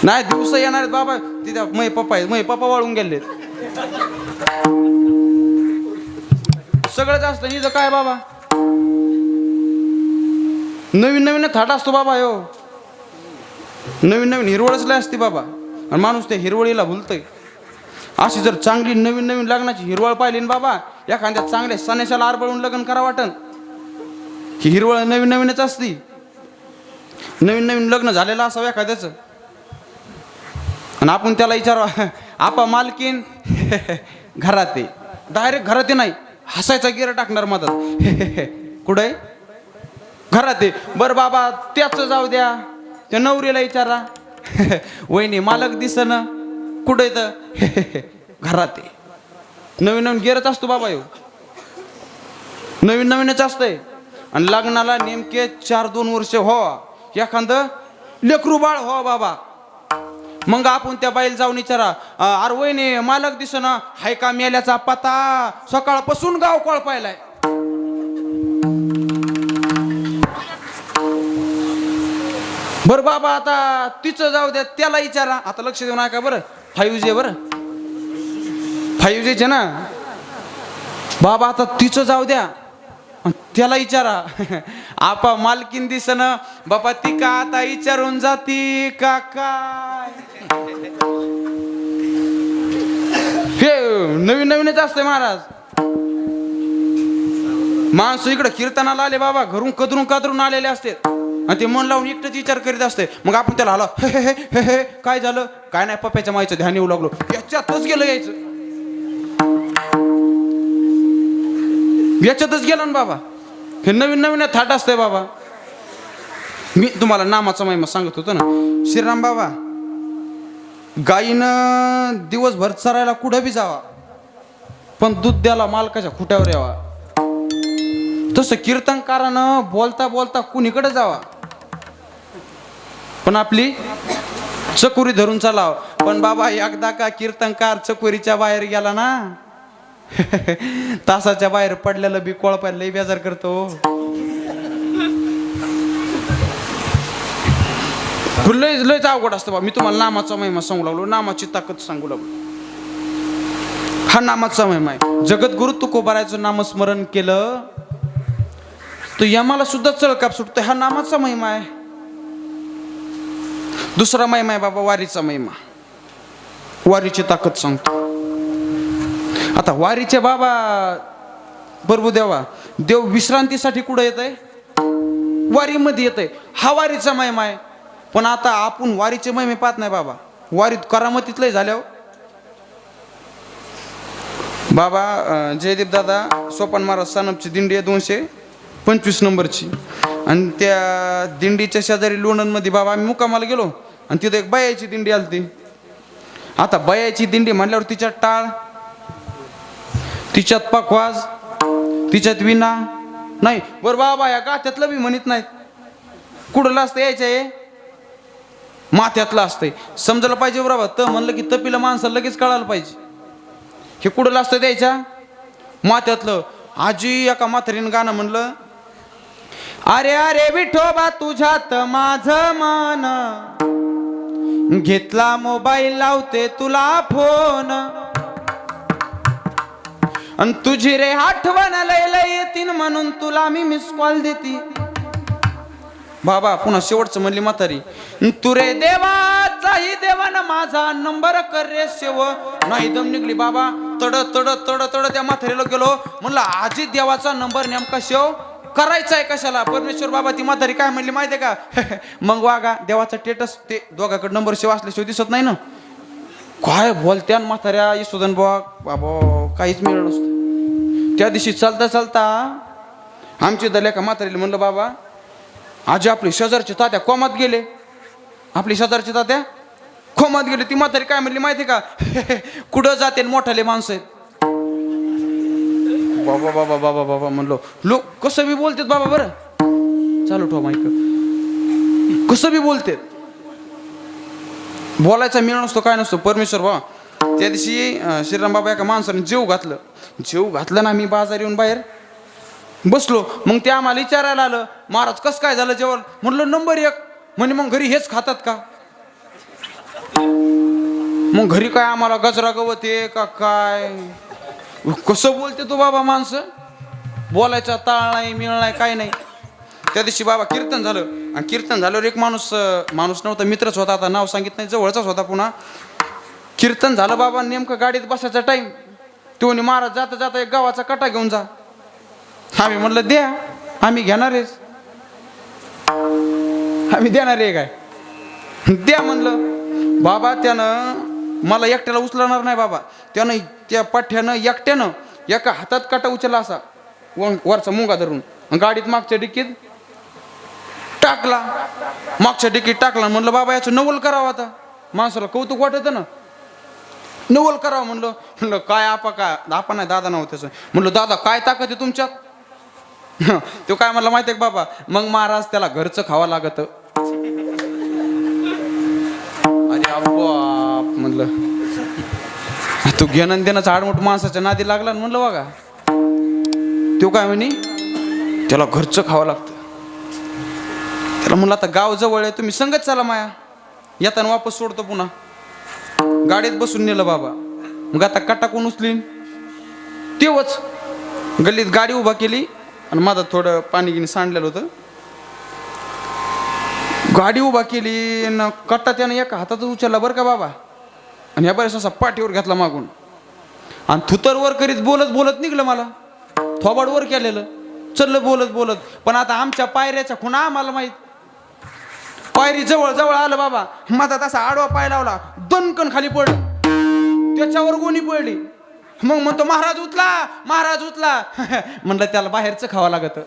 नाही दिवस येणार आहेत बाबा. तिथे मै पप्पा वाळून गेले सगळं जास्त. हिचं काय बाबा, नवीन नवीन थाट असतो बाबा. हो नवीन नवीन हिरवळच लय असते बाबा. आणि माणूस त्या हिरवळीला भुलतय. अशी जर चांगली नवीन नवीन लग्नाची हिरवळ पाहिली ना बाबा, एखाद्या चांगल्या सनेशाला आरबळून लग्न करा वाटन. ही हिरवळ नवीन नवीनच असती. नवीन नवीन लग्न झालेलं असावं एखाद्याचं, आणि आपण त्याला विचारवा आपा मालकीन घरात आहे. डायरेक्ट घरात नाही, हसायचा गिर टाकणार मधात. कुठे घरात आहे. बरं बाबा त्याच जाऊ द्या, त्या नवरीला विचारा वहिनी मालक दिसन कुठे तर घरात आहे. नवीन नवीन गिरच असतो बाबा. येऊ नवीन नवीनच असतंय. आणि लग्नाला नेमके 4-2 वर्ष हो, एखादं लेकरू बाळ हो बाबा. मग आपण त्या बाईला जाऊन विचारा, अरे वहिनी मालक दिसना, हाय का मेल्याचा पता, सकाळपासून गाव कळपायलाय. बर बाबा आता तिचं जाऊ द्या, त्याला विचारा. आता लक्ष देऊ नका बरं, 5G बरं, 5G ना बाबा. आता तिचं जाऊ द्या, त्याला विचारा आपा मालकीन दिसन बाबा, ती का आता विचारून जाती का काय. हे नवीन नवीनच असते महाराज. माणसं इकडे कीर्तनाला आले बाबा, घरून कदरून आलेले असते, आणि ते मन लावून एकटंच विचार करीत असते. मग आपण त्याला आलो हे काय झालं, काय नाही पप्प्याच्या माईचं ध्यान येऊ लागलो, याच्यातच गेलं याच्यातच गेलं ना बाबा. हे नवीन नवीन थाट असतंय बाबा. मी तुम्हाला नामाचा महिमा सांगत होतो ना. श्रीराम बाबा गाईनं दिवसभर चरायला कुठं बी जावा, पण दूध द्यायला मालकाच्या खुट्यावर यावा. तसं कीर्तनकारानं बोलता बोलता कुणीकडे जावा, पण आपली चकोरी धरून चालाव. पण बाबा एकदा का कीर्तनकार चकोरीच्या बाहेर गेला ना, तासाच्या बाहेर पडलेलं बी कोळपायला लई बेजार करतो. लयच अवघड असतं बा. मी तुम्हाला नामाचा महिमा सांगू लागलो, नामाची ताकद सांगू लागलो. हा नामाचा महिमा आहे. जगद्गुरु तुकोबारायचं नामस्मरण केलं तर यमाला सुद्धा चळकाप सुटतो. हा नामाचा महिमा आहे. दुसरा महिमा आहे बाबा वारीचा महिमा. वारीची ताकद सांगतो. आता वारीचे बाबा प्रभू देवा, देव विश्रांतीसाठी कुठे येत आहे, वारीमध्ये येत आहे. हा वारीचा महिमा आहे. पण आता आपण वारीचे महिमे पाहत नाही बाबा. वारीत करामतीतलंय झाल्यावर बाबा जयदीप दादा सोपान महाराज सानपची दिंडी आहे 225 नंबरची. आणि त्या दिंडीच्या शेजारी लोणंदमध्ये बाबा आम्ही मुक्कामाला गेलो, आणि तिथं एक बायाची दिंडी आलती. आता बायाची दिंडी म्हणल्यावर तिच्यात टाळ, तिच्यात पखवाज, तिच्यात विना नाही. बरं बाबा या गात्यातलं बी म्हणत नाहीत. कुठलं असतं यायचं, माथ्यातलं असतंय. समजायला पाहिजे बरोबर. तर म्हणलं की तपीला माणसाला लगेच कळायला पाहिजे. हे कुठलं असतं द्यायच्या माथ्यातलं. आजी एका म्हातारीनं गाणं म्हणलं, अरे अरे विठोबा तुझ्यात माझं मन, घेतला मोबाईल लावते तुला फोन अन तुझी रे आठवण लय लय येतीन म्हणून तुला मी मिस कॉल देती. बाबा पुन्हा शेवटचं म्हणली म्हातारी, तू रे देवाचाही देवान माझा नंबर कर रे सेव. नाही दम निघली बाबा. तड तड तड तड त्या म्हातारीला गेलो. म्हणलं आजी देवाचा नंबर नेमका सेव करायचा आहे कशाला. परमेश्वर बाबा ती म्हातारी काय म्हणली माहितीये का, मग वागा देवाचा स्टेटस ते दोघाकडे नंबर सेव असल्याशिवाय दिसत नाही ना. काय बोलत्या म्हाताऱ्या यशोधन बाबा काहीच मिळत नसतं. त्या दिवशी चालता चालता आमची दल्या का म्हातारीला म्हणलं बाबा आजी आपली शेजारची तात्या कोमात गेले. आपली शेजारची तात्या कोमात गेले. ती म्हातारी काय म्हणली माहिती का, कुठं जाते मोठाले माणसं आहेत. बाबा बाबा बाबा बाबा म्हणलो लोक कसं बी बोलतात बाबा. बरं चालू ठेवा माईक. कसं बी बोलतात. बोलायचा मिळ नसतो काय नसतो. परमेश्वर बाबा त्या दिवशी श्रीराम बाबा एका माणसाने जेव घातलं ना. मी बाजार येऊन बाहेर बसलो. मग ते आम्हाला विचारायला आलं महाराज कसं काय झालं जेवण. म्हणलं नंबर 1. म्हणजे मग घरी हेच खातात का. मग घरी काय आम्हाला गजरा गवत आहे का काय. कसं बोलते तो बाबा माणसं. बोलायचा ताळ नाही मिळ नाही काय नाही. त्या दिवशी बाबा कीर्तन झालं आणि कीर्तन झाल्यावर एक माणूस नव्हता मित्रच होता. आता नाव सांगित नाही जवळचाच होता. पुन्हा कीर्तन झालं बाबा नेमकं गाडीत बसायचा टाइम. तो महाराज जाता जाता एक गावाचा कटा घेऊन जा. आम्ही म्हणलं द्या आम्ही घेणारेच. आम्ही देणार आहे काय द्या म्हणलं. बाबा त्यानं मला एकट्याला उचलणार नाही बाबा. त्यानं त्या पाठ्यानं एकट्यानं एका हातात काटा उचलला असा वरचा मुंगा धरून गाडीत मागच्या डिकीत टाकला. मागच्या डिकीत टाकला. म्हणलं बाबा याचं नवल करावं. आता माणसाला कौतुक वाटत ना. नवल करावं म्हणलं काय आपा नाही दादा नव्हतं त्याचं. म्हणलं दादा काय ताकद आहे तुमच्यात. तो काय म्हणला माहिती आहे का बाबा, मग महाराज त्याला घरचं खावं लागत. अरे बाप म्हणलं तू घेणं देणं आडमोठ माणसाच्या नादी लागला. म्हणलं बघा तो काय म्हणे त्याला घरचं खावं लागतं. त्याला म्हणलं आता गाव जवळ आहे तुम्ही संगत चला माया. येताना वापस सोडतो. पुन्हा गाडीत बसून नेलं बाबा. मग आता कटा कोण उचलीन. तेव्हाच गल्लीत गाडी उभा केली आणि माझं थोडं पाणी गिनी सांडलेलं होतं. गाडी उभा केली न कट्टा त्यानं एका हातात उचलला बरं का बाबा. आणि ह्या बरेच असा पाठीवर घेतला मागून आणि थुतर वर करीत बोलत बोलत निघलं. मला थोबाड वर केलेलं चललं बोलत बोलत. पण आता आमच्या पायऱ्याच्या खुणा आम्हाला माहित. पायरी जवळ जवळ आलं बाबा. माझा तसा आडवा पाय लावला. दणकन खाली पडलं. त्याच्यावर गोणी पडली. मग म्हणतो महाराज उचला महाराज उचला. म्हणलं त्याला बाहेरचं खावं लागत.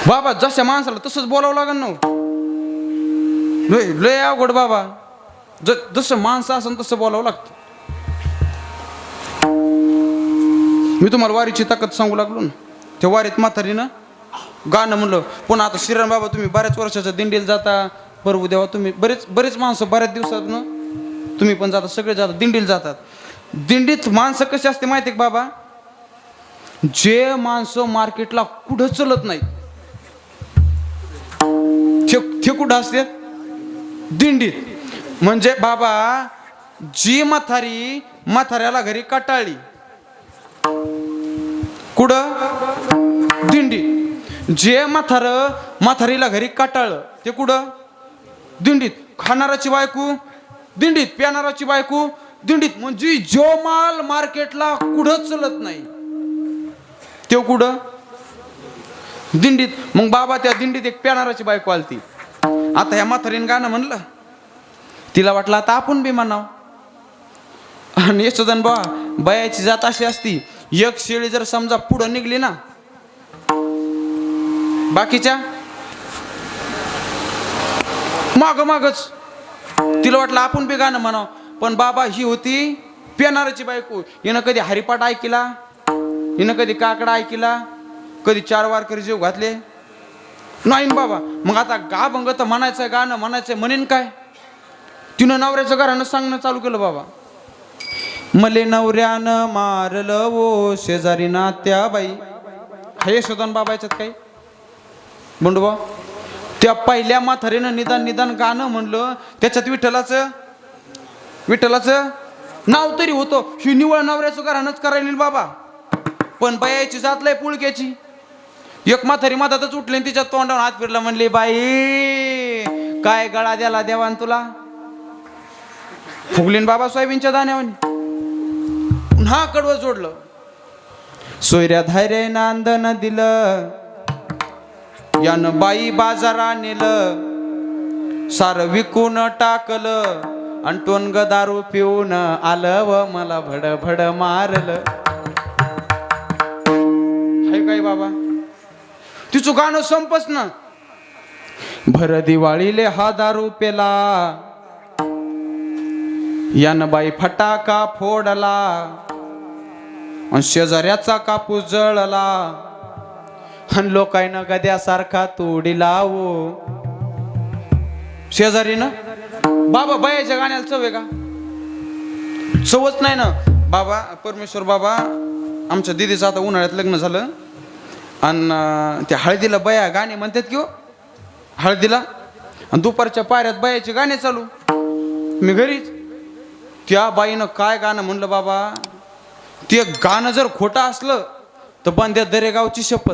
बाबा जशा माणसाला तसंच बोलावं लागेल ना. लय अवघड बाबा. जसं माणसं असेल तसं बोलावं लागतं. मी तुम्हाला वारीची ताकद सांगू लागलो ना. त्या वारीत म्हातारीनं गाणं म्हणलं. पुन्हा आता श्रीराम बाबा तुम्ही बऱ्याच वर्षाच्या दिंडीला जाता. बरोबर देवा तुम्ही बरेच माणसं बऱ्याच दिवसात ना तुम्ही पण जाता. सगळे जातात दिंडीला जातात. दिंडीत माणसं कशी असते माहिती आहे का बाबा. जे माणसं मार्केटला कुठं चलत नाही ते कुठं असते दिंडीत. म्हणजे बाबा जी म्हाताऱ्याला घरी कटाळली कुठं दिंडीत. जे म्हातारीला घरी कटाळलं ते कुठं दिंडीत. खाणाराची बायको दिंडीत. प्यानाराची बायको दिंडीत. म्हणजे जो माल मार्केटला कुठं चलत नाही ते कुठं दिंडीत. मग बाबा त्या दिंडीत एक प्यानाराची बायको आलती. आता ह्या म्हातारीने गाणं म्हणलं. तिला वाटलं आता आपण बी म्हणाव. आणि यशोधन बा बयाची जात अशी असती. एक शेळी जर समजा पुढं निघली ना बाकीच्या मागच. तिला वाटलं आपण बी गाणं म्हणाव. पण बाबा ही होती प्यानाराची बायको. हिनं कधी हरिपाठ ऐकिला. हिनं कधी काकडा ऐकिला. कधी 4 वारकरी जीव घातले नाही बाबा. मग आता गाभंग तर म्हणायचं गाणं म्हणायचं म्हणेन काय. तिनं नवऱ्याचं घरानं सांगणं चालू केलं बाबा. मले नवऱ्यानं मारलं वो शेजारी नात्या बाई. हे शोधन बाबा याच्यात काही बंडूबा त्या पहिल्या म्हातारीनं निदान गाणं म्हणलं, त्याच्यात विठ्ठलाचं नाव तरी होतं. ही निवळ नवऱ्याचं घरानंच करायला बाबा. पण बायाची जात लय पुळक्याची. एक म्हातारी मधातच उठली आणि तिच्या तोंडावर हात फिरला, म्हणली बाई काय गळा द्याला देवान तुला. फुगलीन बाबा सोयाबीनच्या दाण्यावर. पुन्हा कडवं जोडलं. सोयऱ्या धायरे नांदन दिलं, यानं बाई बाजारा नेलं, सार विकून टाकलं, आणि टोनग दारू पिऊन आलं व मला भड भड मारलं. हाय काय बाबा, तिचं गाणं संपच ना. भर दिवाळीले हा दारू पेला, यानं बाई फटाका फोडला, आणि शेजाऱ्याचा कापूस जळला, आणि लोकांना गद्यासारखा तोडी लावो. शेजारीनं बाबा बायाच्या गाण्याला चव आहे का? चवच नाही ना बाबा. परमेश्वर बाबा, आमच्या दिदीचं आता उन्हाळ्यात लग्न झालं, आणि त्या हळदीला बाया गाणे म्हणतात की हो, हळदीला. आणि दुपारच्या पाऱ्यात बायाचे गाणे चालू. मी घरीच. त्या बाईनं काय गाणं म्हणलं बाबा, ते गाणं जर खोटं असलं तर बांध्या दरेगावची शपथ.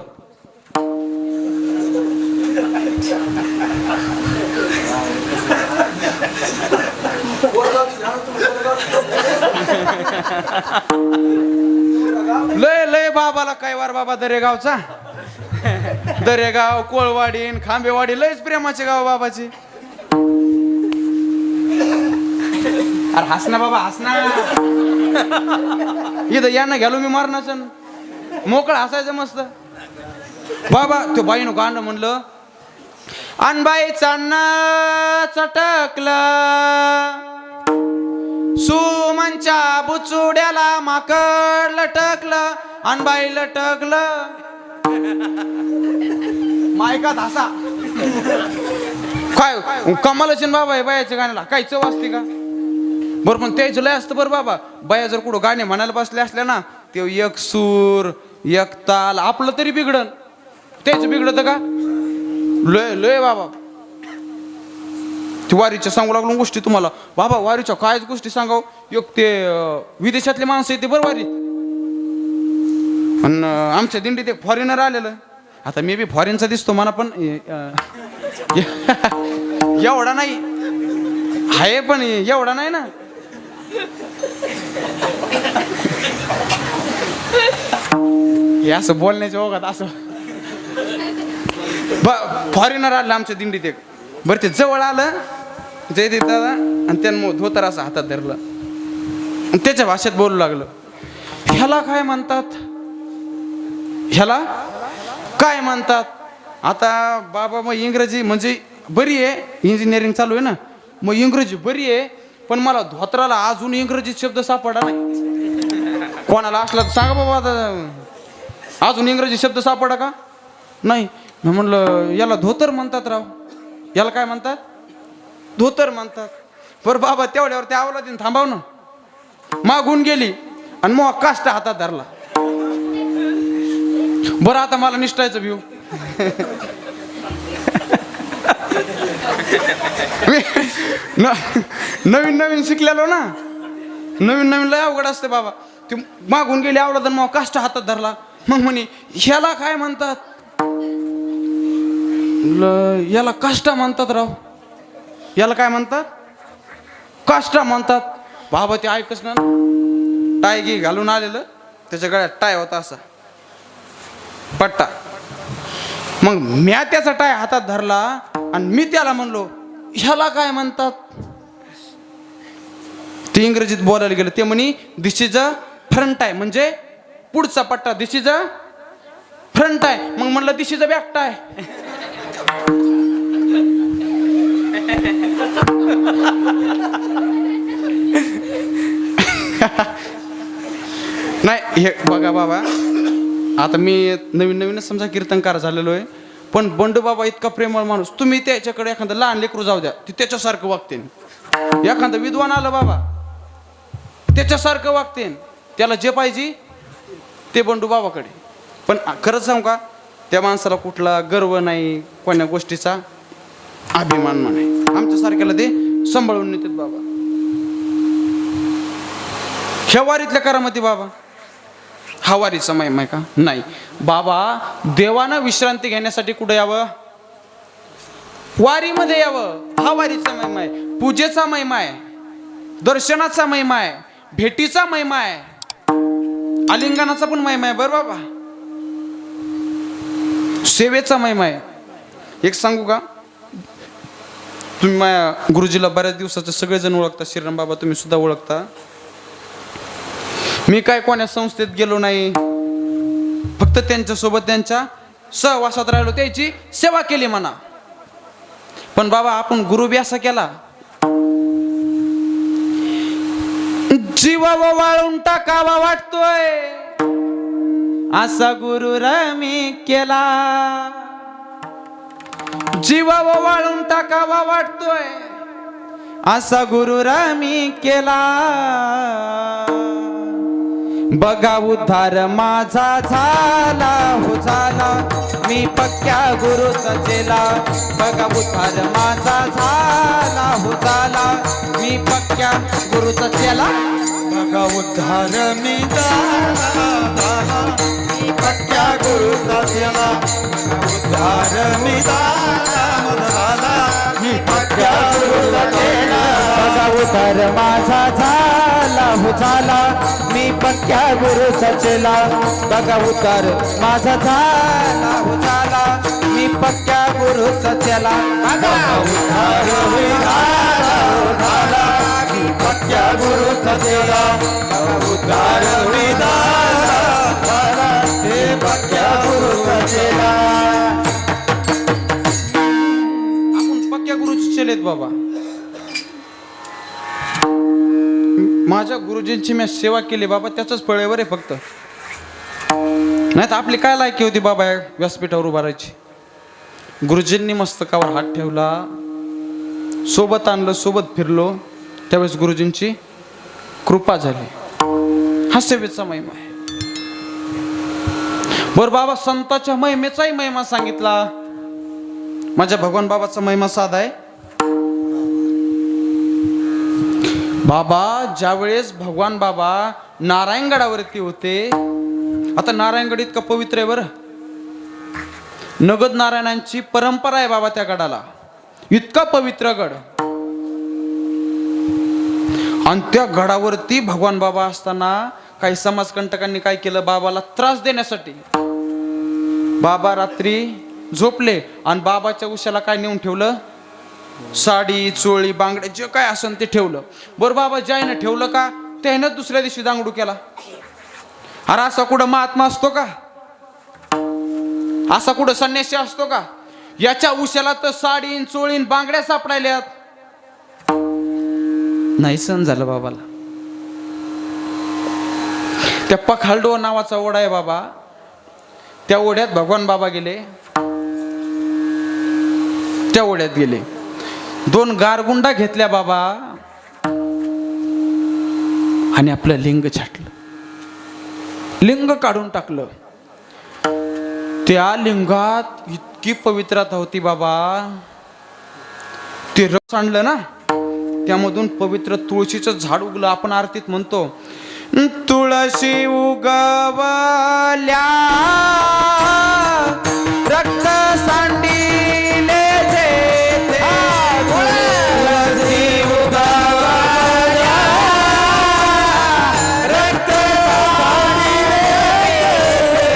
लय लय बाबाला काय वार बाबा दरेगावचा. दरेगाव, कोळवाडी, खांबेवाडी लयच प्रेमाचे गाव बाबाचे. अरे हसना बाबा हसना. इथं यांना घ्यालो मी मारणाचं, मोकळं हसायचं मस्त. बाबा तो बाईनं गाणं म्हणलं, अनबाईचा चटकलं, सुमनच्या बुचुड्याला माकड लटकलं, अनबाई लटकलं. मायकात हसा. काय कमालच बाबा हे बायाच्या गाण्याला काही चव असते का? बरं पण त्याचं लय असतं बरं बाबा. बाया जर कुठं गाणे म्हणायला बसले असल्या ना, ते एक सूर एक ताल आपलं तरी बिघडन, त्याच बिघडत का? लय लय बाबा. वारीच्या सांगू लागलो गोष्टी तुम्हाला बाबा. वारीच्या कायच गोष्टी सांगाव. एक ते विदेशातले माणसं येते बरं वारीत, आणि आमच्या दिंडीत एक फॉरेनर आलेलं. आता मी बी फॉरेनचा दिसतो मला, पण एवढा नाही आहे, पण एवढा नाही ना. हे असं बोलण्याच्या ओघात असं फॉरेनर आलं आमच्या दिंडीत एक. बरं ते जवळ आलं जयदीप दादा, आणि त्यानं धोतर असं हातात धरलं आणि त्याच्या भाषेत बोलू लागलं. ह्याला काय म्हणतात, ह्याला काय म्हणतात? आता बाबा मग इंग्रजी म्हणजे बरी आहे, इंजिनिअरिंग चालू आहे ना, मग इंग्रजी बरी आहे, पण मला धोत्राला अजून इंग्रजीत शब्द सापडा नाही. कोणाला असला तर सांगा बाबा, आता अजून इंग्रजी शब्द सापडा का नाही. मी म्हणलं याला धोतर म्हणतात राव. याला काय म्हणतात? धोतर म्हणतात. बरं बाबा तेवढ्यावर ते आवला दिन थांबाव ना. मागून गेली आणि मग काष्टा हातात धरला. बरं आता मला निष्ठायचं व्ह्यू. नवीन नवीन शिकलेलो ना, नवीन नवीन लय अवघड असते बाबा. ते मागून गेली आवला तर मग काष्टा हातात धरला. मग म्हणे ह्याला काय म्हणतात? याला काष्टा म्हणतात राव. याला काय म्हणतात? काष्टा म्हणतात. बाबा ते ऐकच ना, टाय गी घालून आलेलं, त्याच्या गळ्यात टाय होता असा पट्टा. मग म्या त्याचा टाय हातात धरला आणि मी त्याला म्हणलो ह्याला काय म्हणतात? ते इंग्रजीत बोलायला गेलं. ते म्हणे दिस इज अ फ्रंट टाय, म्हणजे पुढचा पट्टा. दिस इज अ फ्रंट टाय. मग म्हणलं दिस इज अ बॅक टाय. नाही हे बघा बाबा, आता मी नवीन नवीनच समजा कीर्तनकार झालेलो आहे, पण बंडू बाबा इतका प्रेमळ माणूस. तुम्ही त्याच्याकडे एखादं लहान लेकरू जाऊ द्या, ते त्याच्यासारखं वागते. एखादं विद्वान आलं बाबा, त्याच्यासारखं वागते. त्याला जे पाहिजे ते बंडू बाबाकडे. पण खरंच सांगू का, त्या माणसाला कुठला गर्व नाही कोण्या गोष्टीचा. अभिमान म्हणे आमच्या सारख्याला ते सांभाळून नेतात बाबा. ह्या वारीतल्या करामती बाबा हा वारीचा महिमा आहे का? नाही बाबा. देवानं विश्रांती घेण्यासाठी कुठे यावं? वारीमध्ये यावं. हा वारीचा महिमा आहे. पूजेचा महिमा आहे, दर्शनाचा महिमा आहे, भेटीचा महिमा आहे, आलिंगनाचा पण महिमा आहे. बरं बाबा, सेवेचा महिमा आहे. एक सांगू का, तुम्ही माझ्या गुरुजीला बऱ्याच दिवसाचे सगळेजण ओळखता, श्रीराम बाबा तुम्ही सुद्धा ओळखता. मी काय कोण्या संस्थेत गेलो नाही, फक्त त्यांच्यासोबत त्यांच्या सहवासात राहिलो, त्याची सेवा केली म्हणा. पण बाबा आपण गुरु बी असा केला, जीवा वाळून टाकावा वाटतोय असा गुरु मी केला. जीवा वाळून टाकावा वाटतोय असा गुरु मी केला. बघा उद्धार माझा झाला हो झाला, मी पक्क्या गुरुचा चेला. बघा उद्धार माझा झाला हो झाला, मी पक्क्या गुरुचा चेला. बघा उद्धार मी झाला, मी पक्क्या गुरुचा चेला. उद्धार मी झाला, मी पक्क्या गुरुचा चेला. बघा उद्धार माझा झाला हो झाला, मी पक्क्या गुरुचा चेला. बघा उद्धार माझा झाला हो झाला, मी पक्क्या गुरुचा चेला. बघा उद्धार मी झाला, मी पक्क्या गुरुचा चेला. उद्धार मी झाला, मी पक्क्या गुरुचा चेला. आपण पक्क्या गुरुचे चेलेत बाबा. माझ्या गुरुजींची मी सेवा केली बाबा, त्याच फळेवर आहे फक्त. नाही तर आपली काय लायकी होती बाबा या व्यासपीठावर उभा राहायची. गुरुजींनी मस्तकावर हात ठेवला, सोबत आणलं, सोबत फिरलो, त्यावेळेस गुरुजींची कृपा झाली. हा सेवेचा महिमा आहे. बरं बाबा, संताच्या महिमेचाही महिमा सांगितला. माझ्या भगवान बाबाचा महिमा साधा आहे बाबा. ज्यावेळेस भगवान बाबा नारायणगडावरती होते, आता नारायणगड इतका पवित्र आहे बरं, नगद नारायणांची परंपरा आहे बाबा त्या गडाला, इतका पवित्र गड. आणि त्या गडावरती भगवान बाबा असताना काही समाजकंटकांनी काय केलं, बाबाला त्रास देण्यासाठी बाबा रात्री झोपले आणि बाबाच्या उशाला काय नेऊन ठेवलं, साडी, चोळी, बांगडे, जे काय असेल ते ठेवलं. बरं बाबा ज्यानं ठेवलं का त्यानं दुसऱ्या दिवशी दांगडू केला. अरे असा कुठं महात्मा असतो का? असा कुठं संन्यासी असतो का? याच्या उशाला तर साडीन, चोळीन, बांगड्या सापडायल्यात. नाही सहन झालं बाबाला. त्या पखालडो नावाचा ओढा आहे बाबा, त्या ओढ्यात भगवान बाबा गेले. त्या ओढ्यात गेले, 2 गारगुंडा घेतल्या बाबा आणि आपलं लिंग छाटलं, लिंग काढून टाकलं. त्या लिंगात इतकी पवित्रता होती बाबा, ते रस आणलं ना, त्यामधून पवित्र तुळशीचं झाड उगलं. आपण आरतीत म्हणतो, तुळशी उगवल्या रक्त सांडिले जेथे. तुळशी उगवल्या रक्त सांडिले जेथे.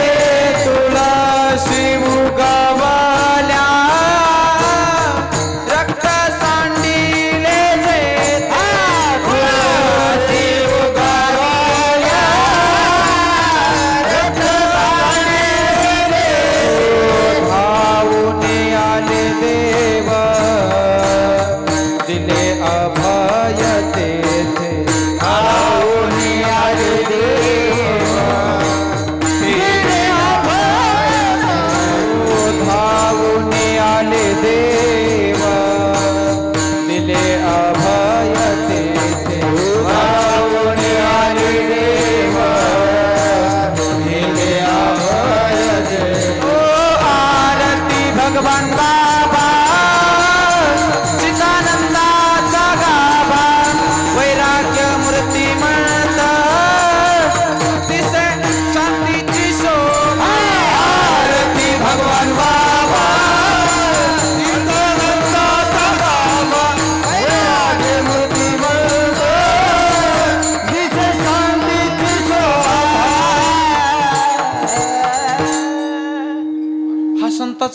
तुळशी उगवल्या रक्त सांडिले जेथे. तुळशी उगवल्या रक्त सांडिले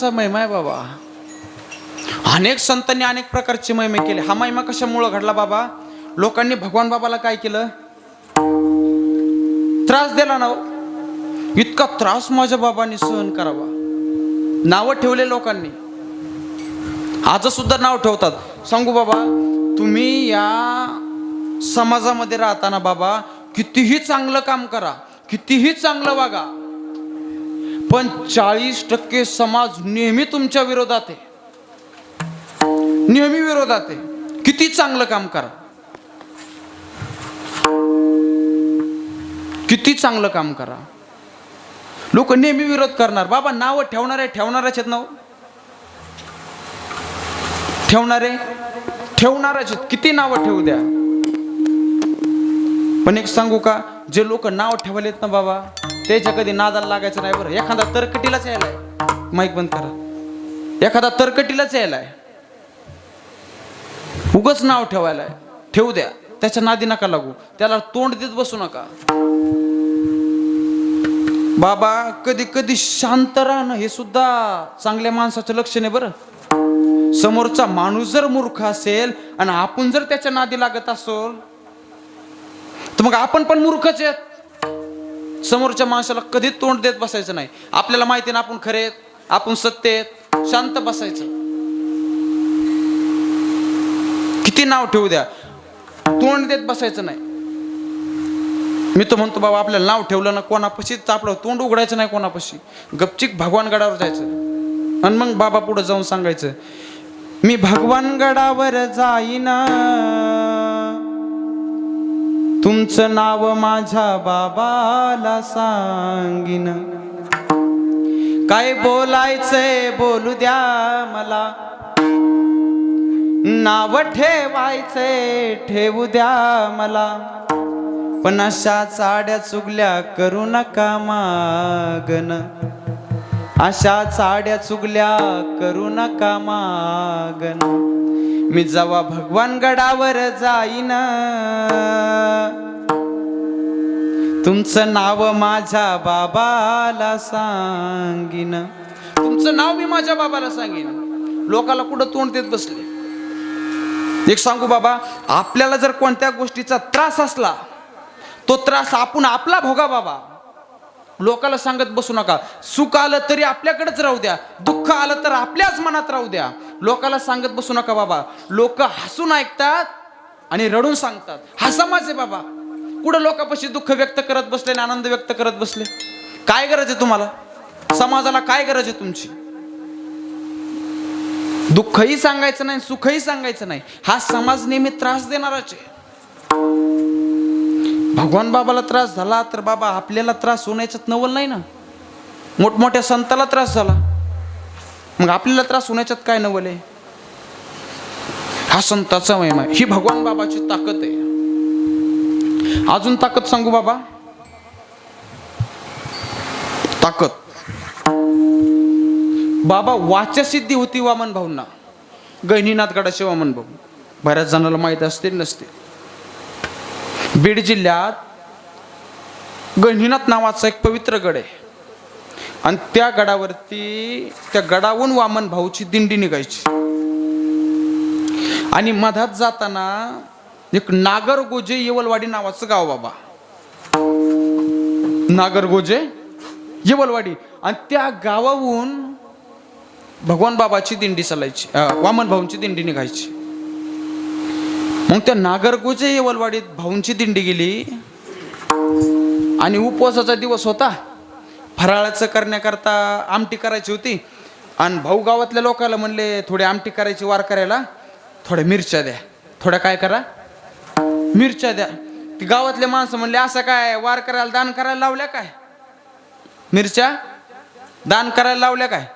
संताचा महिमा आहे बाबा. अनेक संतांनी अनेक प्रकारचे महिमे केले. हा महिमा कशामुळे घडला बाबा? लोकांनी भगवान बाबाला काय केलं? त्रास दिला ना. इतका त्रास माझ्या बाबांनी सहन करावा. नावं ठेवले लोकांनी, आज सुद्धा नाव ठेवतात. सांगू बाबा, तुम्ही या समाजामध्ये राहताना बाबा कितीही चांगलं काम करा, कितीही चांगलं वागा, पण 40% समाज नेहमी तुमच्या विरोधात आहे, नेहमी विरोधात आहे. किती चांगलं काम करा, किती चांगलं काम करा, लोक नेहमी विरोध करणार. बाबा नाव ठेवणारच आहेत. नाव ठेवणारच आहेत. किती नावं ठेवू द्या. पण एक सांगू का, जे लोक नाव ठेवलेत ना बाबा, त्याच्या कधी नादाला लागायचं नाही बरं. एखादा तरकटीलाच यायलाय, माईक बंद करा, एखादा तरकटीलाच यायलाय, उगच नाव ठेवायलाय, ठेवू द्या. त्याच्या नादी नका लागू, त्याला तोंड देत बसू नका. बाबा कधी कधी शांत राहणं हे सुद्धा चांगल्या माणसाचं लक्षण आहे बरं. समोरचा माणूस जर मूर्ख असेल आणि आपण जर त्याच्या नादी लागत असो, तर मग आपण पण मूर्खच आहेत. समोरच्या माणसाला कधी तोंड देत बसायचं नाही. आपल्याला माहिती ना आपण खरे आहेत, आपण सत्य आहेत, शांत बसायचं. किती नाव ठेवू द्या, तोंड देत बसायचं नाही. मी तर म्हणतो बाबा, आपल्याला नाव ठेवलं ना कोणापाशी, आपलं तोंड उघडायचं नाही कोणापाशी. गपचिक भगवान गडावर जायचं आणि मग बाबा पुढे जाऊन सांगायचं, मी भगवान गडावर जाईन, तुमचं नाव माझ्या बाबाला सांगीन. काय बोलायचंय बोलू द्या मला, नाव ठेवायचंय ठेवू द्या मला, पण अशा चाड्या चुगल्या करू नका मागन, अशा चाड्या चुगल्या करू नका मागन. मी जेव्हा भगवान गडावर जाईन, तुमचं नाव माझ्या बाबाला सांगीन. तुमचं नाव मी माझ्या बाबाला सांगीन. लोकाला कुठं तोंड देत बसले. एक सांगू बाबा, आपल्याला जर कोणत्या गोष्टीचा त्रास असला, तो त्रास आपण आपला भोगा बाबा. लोकाला सांगत बसू नका. सुख आलं तरी आपल्याकडेच राहू द्या, दुःख आलं तर आपल्याच मनात राहू द्या. लोकाला सांगत बसू नका बाबा. लोक हसून ऐकतात आणि रडून सांगतात. हा समाज आहे बाबा. कुठं लोकांपाशी दुःख व्यक्त करत बसले आणि आनंद व्यक्त करत बसले. काय गरज आहे तुम्हाला? समाजाला काय गरज आहे तुमची? दुःखही सांगायचं नाही, सुखही सांगायचं नाही. हा समाज नेहमी त्रास देणाराच आहे. भगवान बाबाला त्रास झाला तर बाबा आपल्याला त्रास होण्याच्यात नवल नाही ना. मोठमोठ्या संताला त्रास झाला, मग आपल्याला त्रास होण्याच्यात काय नवल आहे? हा संताचा महिमा आहे, ही भगवान बाबाची ताकद आहे. अजून ताकद सांगू बाबा, ताकद. बाबा वाचसिद्धी होती वामन भाऊंना, गहिनीनाथ गडाचे वामन भाऊ. बऱ्याच जणांना माहित असतील नसते. बीड जिल्ह्यात गहिनीनाथ नावाचा एक पवित्र गड आहे आणि त्या गडावरती, त्या गडावरून वामन भाऊची दिंडी निघायची. आणि मधात जाताना एक नागरगोजे येवलवाडी नावाचं गाव बाबा, नागरगोजे येवलवाडी. आणि त्या गावाहून भगवान बाबाची दिंडी चालायची, वामन भाऊंची दिंडी निघायची. मग त्या नागरगोजे येवलवाडीत भाऊंची दिंडी गेली आणि उपवासाचा दिवस होता. फराळाचं करण्याकरता आमटी करायची होती. आणि भाऊ गावातल्या लोकांना म्हणले, थोडी आमटी करायची वार करायला, थोड्या मिरच्या द्या. थोड्या काय करा? मिरच्या द्या. ती गावातले माणसं म्हणले, असं काय वार करायला दान करायला लावल्या काय? मिरच्या दान करायला लावल्या काय?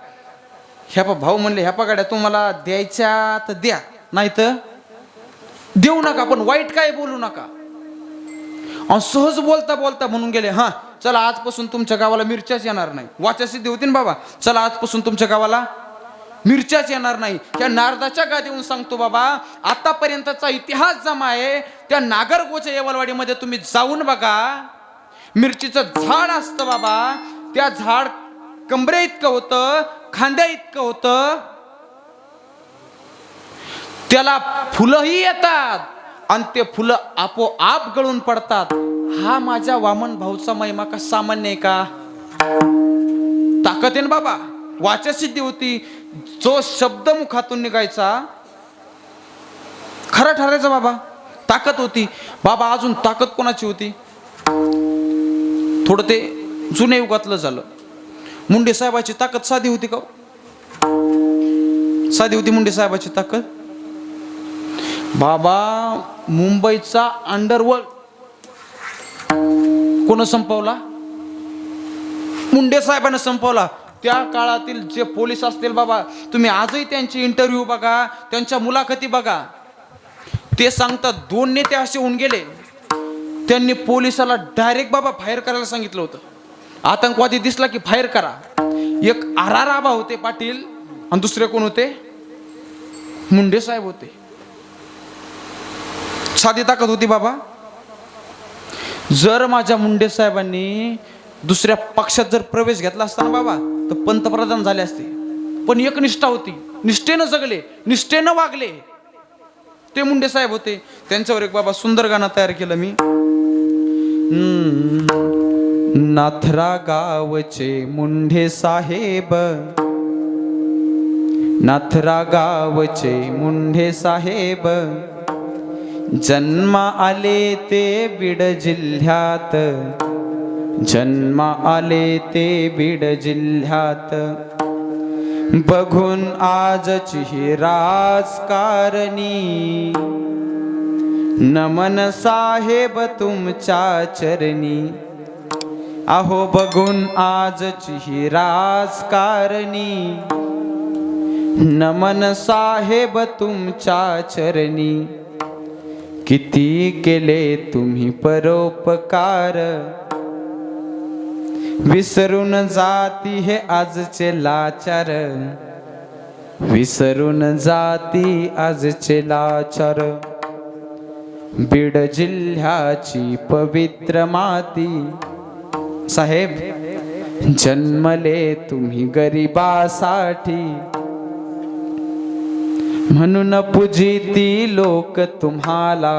ह्या भाऊ म्हणले, ह्या पगाड्या तुम्हाला द्यायच्या तर द्या, नाही तर देऊ नका, पण वाईट काय बोलू नका. सहज बोलता बोलता म्हणून गेले, हा चला आजपासून तुमच्या गावाला मिरच्याच येणार नाही. वाचसिद्धी होती ना बाबा, चला आजपासून तुमच्या गावाला मिरच्याच येणार नाही. त्या नारदाच्या गादीवरून सांगतो बाबा, आतापर्यंतचा इतिहास जमा आहे. त्या नागरगोजे येवलवाडीमध्ये तुम्ही जाऊन बघा, मिरचीचं झाड असतं बाबा. त्या झाड कमरे इतकं होतं, खांद्या इतकं होतं, त्याला फुलंही येतात आणि ते फुलं आपोआप गळून पडतात. हा माझ्या वामन भाऊचा महिमा का सामान्य आहे का? ताकद आहे ना बाबा, वाचसिद्धी होती. जो शब्द मुखातून निघायचा खरं ठरायचं बाबा, ताकद होती बाबा. अजून ताकद कोणाची होती? थोडं ते जुन्या युगातलं झालं. मुंडे साहेबाची ताकद साधी होती का? साधी होती मुंडे साहेबाची ताकद? बाबा मुंबईचा अंडरवर्ल्ड कोण संपवला? मुंडे साहेबांना संपवला. त्या काळातील जे पोलीस असतील बाबा, तुम्ही आजही त्यांची इंटरव्ह्यू बघा, त्यांच्या मुलाखती बघा, ते सांगतात 2 नेते असे होऊन गेले, त्यांनी पोलिसाला डायरेक्ट बाबा फायर करायला सांगितलं होतं. आतंकवादी दिसला की फायर करा. एक RR आबा होते पाटील आणि दुसरे कोण होते? मुंडे साहेब होते. साधी ताकद होती बाबा. जर माझ्या मुंडे साहेबांनी दुसऱ्या पक्षात जर प्रवेश घेतला असता ना बाबा, तर पंतप्रधान झाले असते. पण एक निष्ठा होती, निष्ठेनं जगले, निष्ठेनं वागले, ते मुंडे साहेब होते. त्यांच्यावर एक बाबा सुंदर गाणं तयार केलं मी. नाथरा गावचे मुंडे साहेब, नाथरा गावचे मुंडे साहेब, जन्म आले ते बीड जिल्ह्यात, जन्म आले ते बीड जिल्ह्यात, बघून आजची ही राजकारणी, नमन साहेब तुमच्या चरणी. अहो बघून आजची ही राजकारणी, नमन साहेब तुमच्या चरणी. किती केले तुम्ही परोपकार, विसरून जाती हे आजचे लाचार, विसरून जाती आजचे लाचार. बीड जिल्ह्याची पवित्र माती, साहेब जन्मले तुम्ही गरिबासाठी, म्हणून पूजिती लोक तुम्हाला,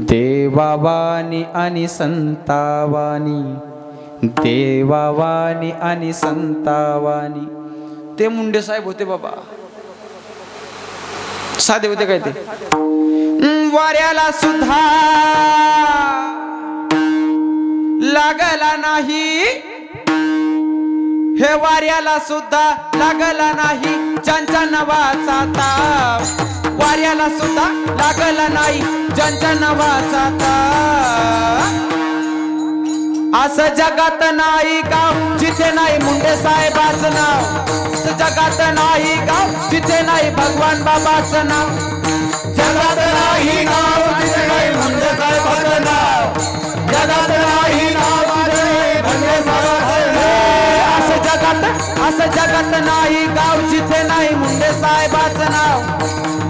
देवावानी आणि संतावानी, देवावानी आणि संतावानी. ते मुंडे साहेब होते बाबा. साधे होते काय ते? वाऱ्याला सुद्धा लागला नाही, हे वाऱ्याला सुद्धा लागला नाही ज्यांच्या नावाचा ताप, वाऱ्याला सुद्धा लागला नाही ज्यांच्या नावाचा ताप. असं जगात नाही गाव जिथे नाही मुंडे साहेबाचं नाव, असं जगात नाही गाव जिथे नाही भगवान बाबाचं नाव, जगात नाही गाव जिथे नाही मुंडे साहेबाचं नाव, जगात नाही गाव जिथे नाही मुंडे साहेबाचं नाव. असं जगात नाही गाव जिथे नाही मुंडे साहेबाचं नाव,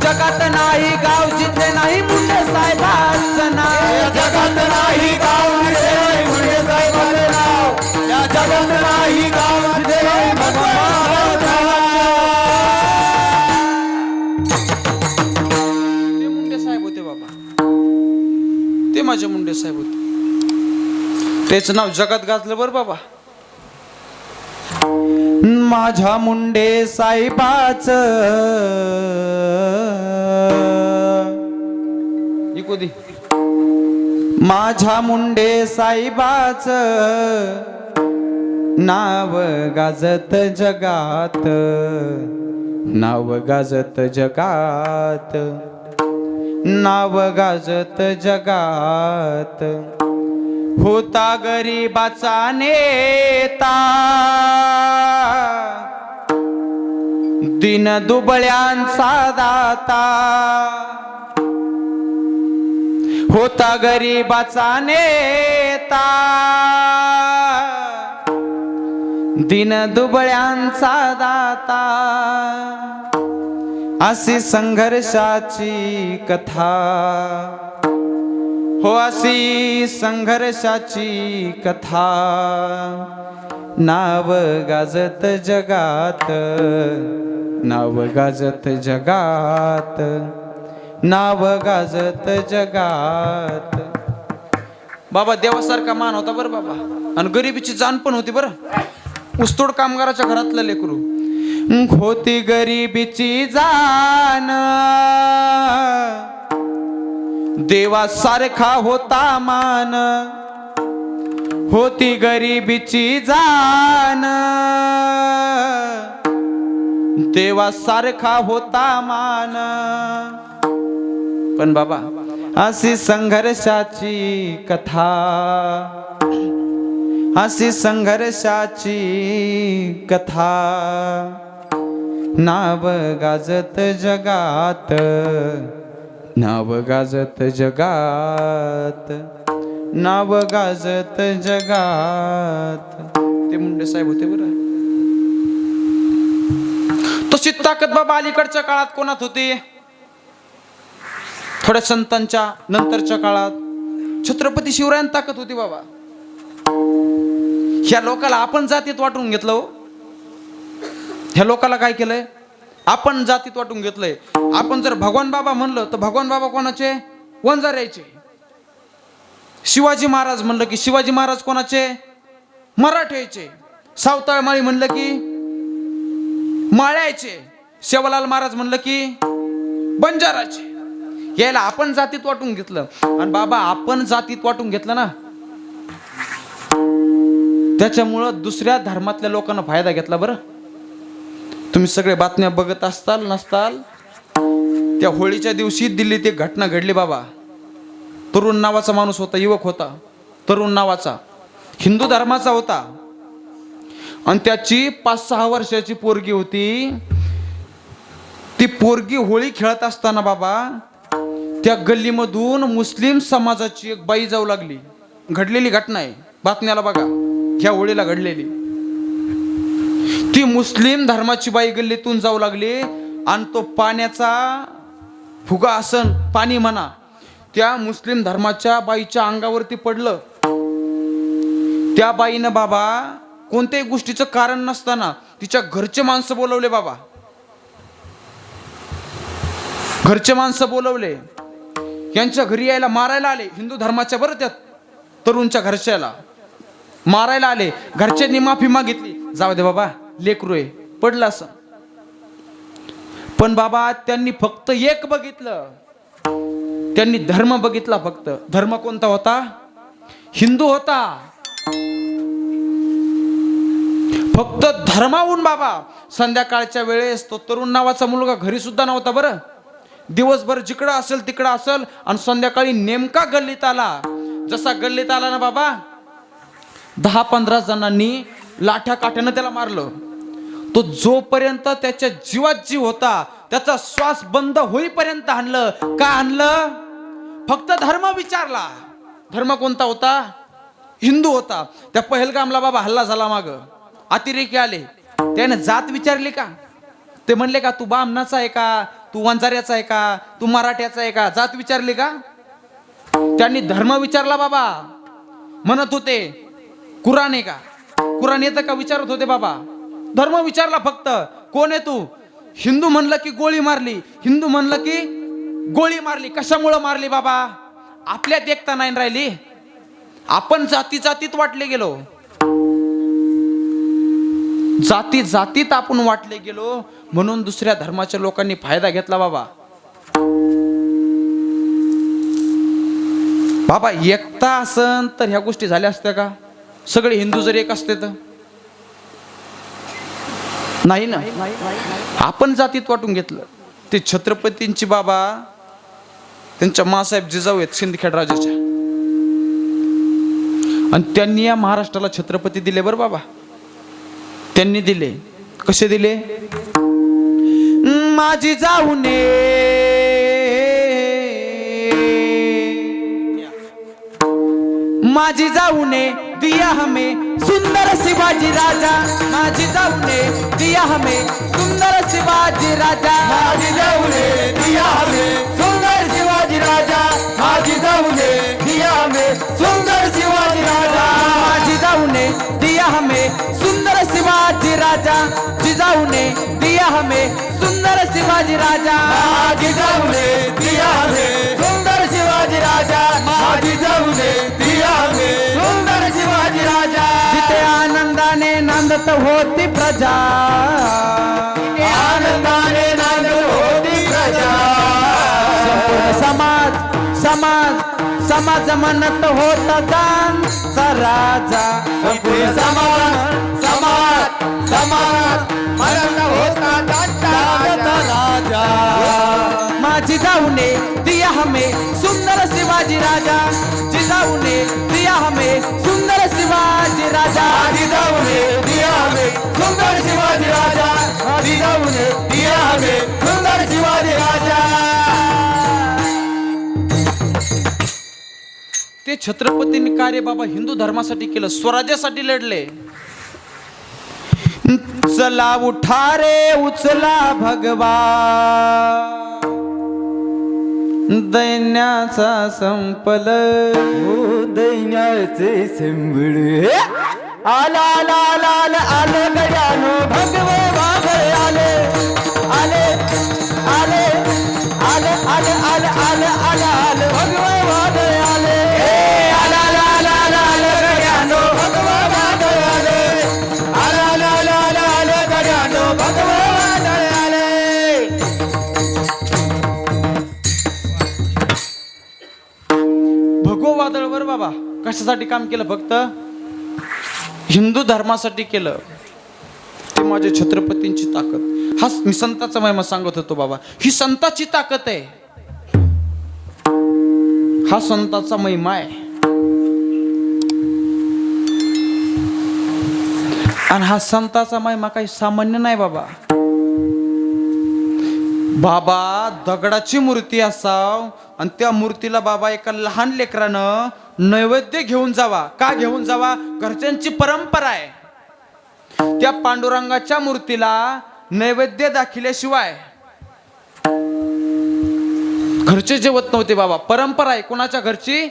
जगात नाही गाव जिथे नाही मुंडे साहेबाचं नाव, जगात नाही गाव जिथे नाही मुंडे साहेबाचं नाव, या जगात नाही गाव जिथे नाही भगवान. ते मुंडे साहेब होते बाबा, ते माझे मुंडे साहेब होते. तेच नाव जगात गाजलं बरं बाबा. माझ्या मुंडे साहेबाच इकोदी, माझ्या मुंडे साहेबाच नाव गाजत जगात, नाव गाजत जगात, नाव गाजत जगात. होता गरीबाचा नेता, दिन दुबळ्यांचा दाता, होता गरीबाचा नेता, दिन दुबळ्यांचा दाता. अशी संघर्षाची कथा हो अशी संघर्षाची कथा नाव गाजत जगात, नाव गाजत जगात, नाव गाजत जगात. बाबा देवासारखा मान होता बरं बाबा, आणि गरिबीची जाण पण होती बरं. ऊसतोड कामगाराच्या घरातलं लेकरू. होती गरिबीची जाण, देवासारखा होता मान. होती गरिबीची जाण, देवासारखा होता मान. पण बाबा अशी संघर्षाची कथा, अशी संघर्षाची कथा नाव गाजत जगात, नाव गाजत जगात, नाव गाजत जगात. ते मुंडे साहेब होते बरं. तशी ताकद बाबा अलीकडच्या काळात कोणात होती? थोड्या संतांच्या नंतरच्या काळात छत्रपती शिवरायांत ताकद होती बाबा. ह्या लोकाला आपण जातीत वाटून घेतलं. ह्या लोकाला काय केलंय? आपण जातीत वाटून घेतलंय. आपण जर भगवान बाबा म्हणलं तर भगवान बाबा कोणाचे? वंजाऱ्याचे. शिवाजी महाराज म्हणलं की शिवाजी महाराज कोणाचे? मराठ्याचे. सावताळ माळी म्हणलं की माळ्याचे. सेवालाल महाराज म्हणलं की बंजाराचे. यायला आपण जातीत वाटून घेतलं. आणि बाबा आपण जातीत वाटून घेतलं ना, त्याच्यामुळं दुसऱ्या धर्मातल्या लोकांना फायदा घेतला बरं. तुम्ही सगळे बातम्या बघत असताल नसताल. त्या होळीच्या दिवशी दिल्लीत एक घटना घडली बाबा. तरुण नावाचा माणूस होता, युवक होता, तरुण नावाचा, हिंदू धर्माचा होता. आणि त्याची 5-6 वर्षाची पोरगी होती. ती पोरगी होळी खेळत असताना बाबा त्या गल्लीमधून मुस्लिम समाजाची एक बाई जाऊ लागली. घडलेली घटना आहे, बातम्याला बघा, ह्या होळीला घडलेली. ती मुस्लिम धर्माची बाई गल्लीतून जाऊ लागली आणि तो पाण्याचा फुगा असन, पाणी म्हणा, त्या मुस्लिम धर्माच्या बाईच्या अंगावरती पडलं. त्या बाईनं बाबा कोणत्याही गोष्टीचं कारण नसताना तिच्या घरचे माणसं बोलवले बाबा. घरचे माणसं बोलवले. यांच्या घरी यायला मारायला आले. हिंदू धर्माच्या बरं, त्या तरुणच्या घरच्याला मारायला आले. घरच्यांनी माफी मागितली. जाऊ दे बाबा, लेकरू आहे, पडलं असं. पण बाबा त्यांनी फक्त एक बघितलं, त्यांनी धर्म बघितला. फक्त धर्म कोणता होता? हिंदू होता. फक्त धर्माहून बाबा संध्याकाळच्या वेळेस तो तरुण नावाचा मुलगा घरी सुद्धा नव्हता बरं. दिवसभर जिकडं असेल तिकडं असेल आणि संध्याकाळी नेमका गल्लीत आला. जसा गल्लीत आला ना बाबा, 10-15 जणांनी लाठ्या काठ्यानं त्याला मारलं. तो जोपर्यंत त्याच्या जीवात जीव होता, त्याचा श्वास बंद होईपर्यंत हाणलं. का हाणलं? फक्त धर्म विचारला. धर्म कोणता होता? हिंदू होता. त्या पहलगामला बाबा हल्ला झाला, माग अतिरेकी आले. त्याने जात विचारली का? ते म्हणले का तू बामणाचा आहे का, तू वंजाऱ्याचा आहे का, तू मराठ्याचा आहे का? जात विचारली का? त्यांनी धर्म विचारला बाबा. म्हणत होते कुराण आहे का, कुराण येतं का विचारत होते बाबा. धर्म विचारला फक्त. कोण आहे तू? हिंदू म्हणलं की गोळी मारली. हिंदू म्हणलं की गोळी मारली. कशामुळं मारली बाबा? आपल्यात एकता नाही राहिली. आपण जाती जातीत वाटले गेलो. जाती जातीत आपण वाटले गेलो, म्हणून दुसऱ्या धर्माच्या लोकांनी फायदा घेतला बाबा. बाबा एकता असन तर ह्या गोष्टी झाल्या असत्या का? सगळे हिंदू जर एक असते तर नाही ना. आपण जातीत वाटून घेतलं. ते छत्रपतींची बाबा, त्यांच्या मासाहेब जिजाऊ आहेत सिंदखेड राजाच्या, आणि त्यांनी या महाराष्ट्राला छत्रपती दिले बरं बाबा. त्यांनी दिले. कसे दिले? माझी जाऊने माझी जाऊने दिया हमें सुंदर शिवाजी राजा. माझी जाऊने दिया हमें सुंदर शिवाजी राजा. माझी जाऊने दिया हमें सुंदर शिवाजी राजा. माझी जाऊने दिया सुंदर शिवाजी राजा जिजाऊ ने दिया हमें सुंदर शिवाजी राजा जिजाऊ ने दिया हमें सुंदर शिवाजी राजा जिजाऊ ने दिया हमें सुंदर शिवाजी राजा जिथे आनंदाने नांदत होती प्रजा आनंदाने नांदत होती प्रजा संपूर्ण समाज म्हणत होता जाणता राजा संपूर्ण समाज मरण होता जाणता राजा माझी जाऊने दिया हमें सुंदर शिवाजी राजा जिजाऊ ने दिया हमें सुंदर शिवाजी राजा जिजाऊ ने दिया हमें सुंदर शिवाजी राजा जिजाऊ ने दिया हमें सुंदर शिवाजी राजा ते छत्रपतींनी कार्य बाबा हिंदू धर्मासाठी केलं, स्वराज्यासाठी लढले. चला उठा रे उचला भगवा दैन्याचा संपल दैन्याचे संबळ आला आला आला आला आले गड्यानो भगवे वाघळे आले आले आले आले आले आले आले आले आले भगवे वाघळे आले आला आला आला आला आले गड्यानो भगवे वाघळे आले आला आला आला आला आले गड्यानो भगवे वाघळे आले भगवा वादळवर बाबा कशासाठी काम केलं? फक्त हिंदू धर्मासाठी केलं. ते माझ्या छत्रपतींची ताकद. हा मी संताचा महिमा सांगत होतो बाबा. ही संताची ताकद आहे. हा संताचा महिमा आहे. आणि हा संताचा महिमा काही सामान्य नाही बाबा. बाबा दगडाची मूर्ती असाव आणि त्या मूर्तीला बाबा एका लहान लेकरानं नैवेद्य घेऊन जावा. का घेऊन जावा? घरच्यांची परंपरा आहे. त्या पांडुरंगाच्या मूर्तीला नैवेद्य दाखिल्याशिवाय घरचे जेवत नव्हते बाबा. परंपरा आहे. कोणाच्या घरची?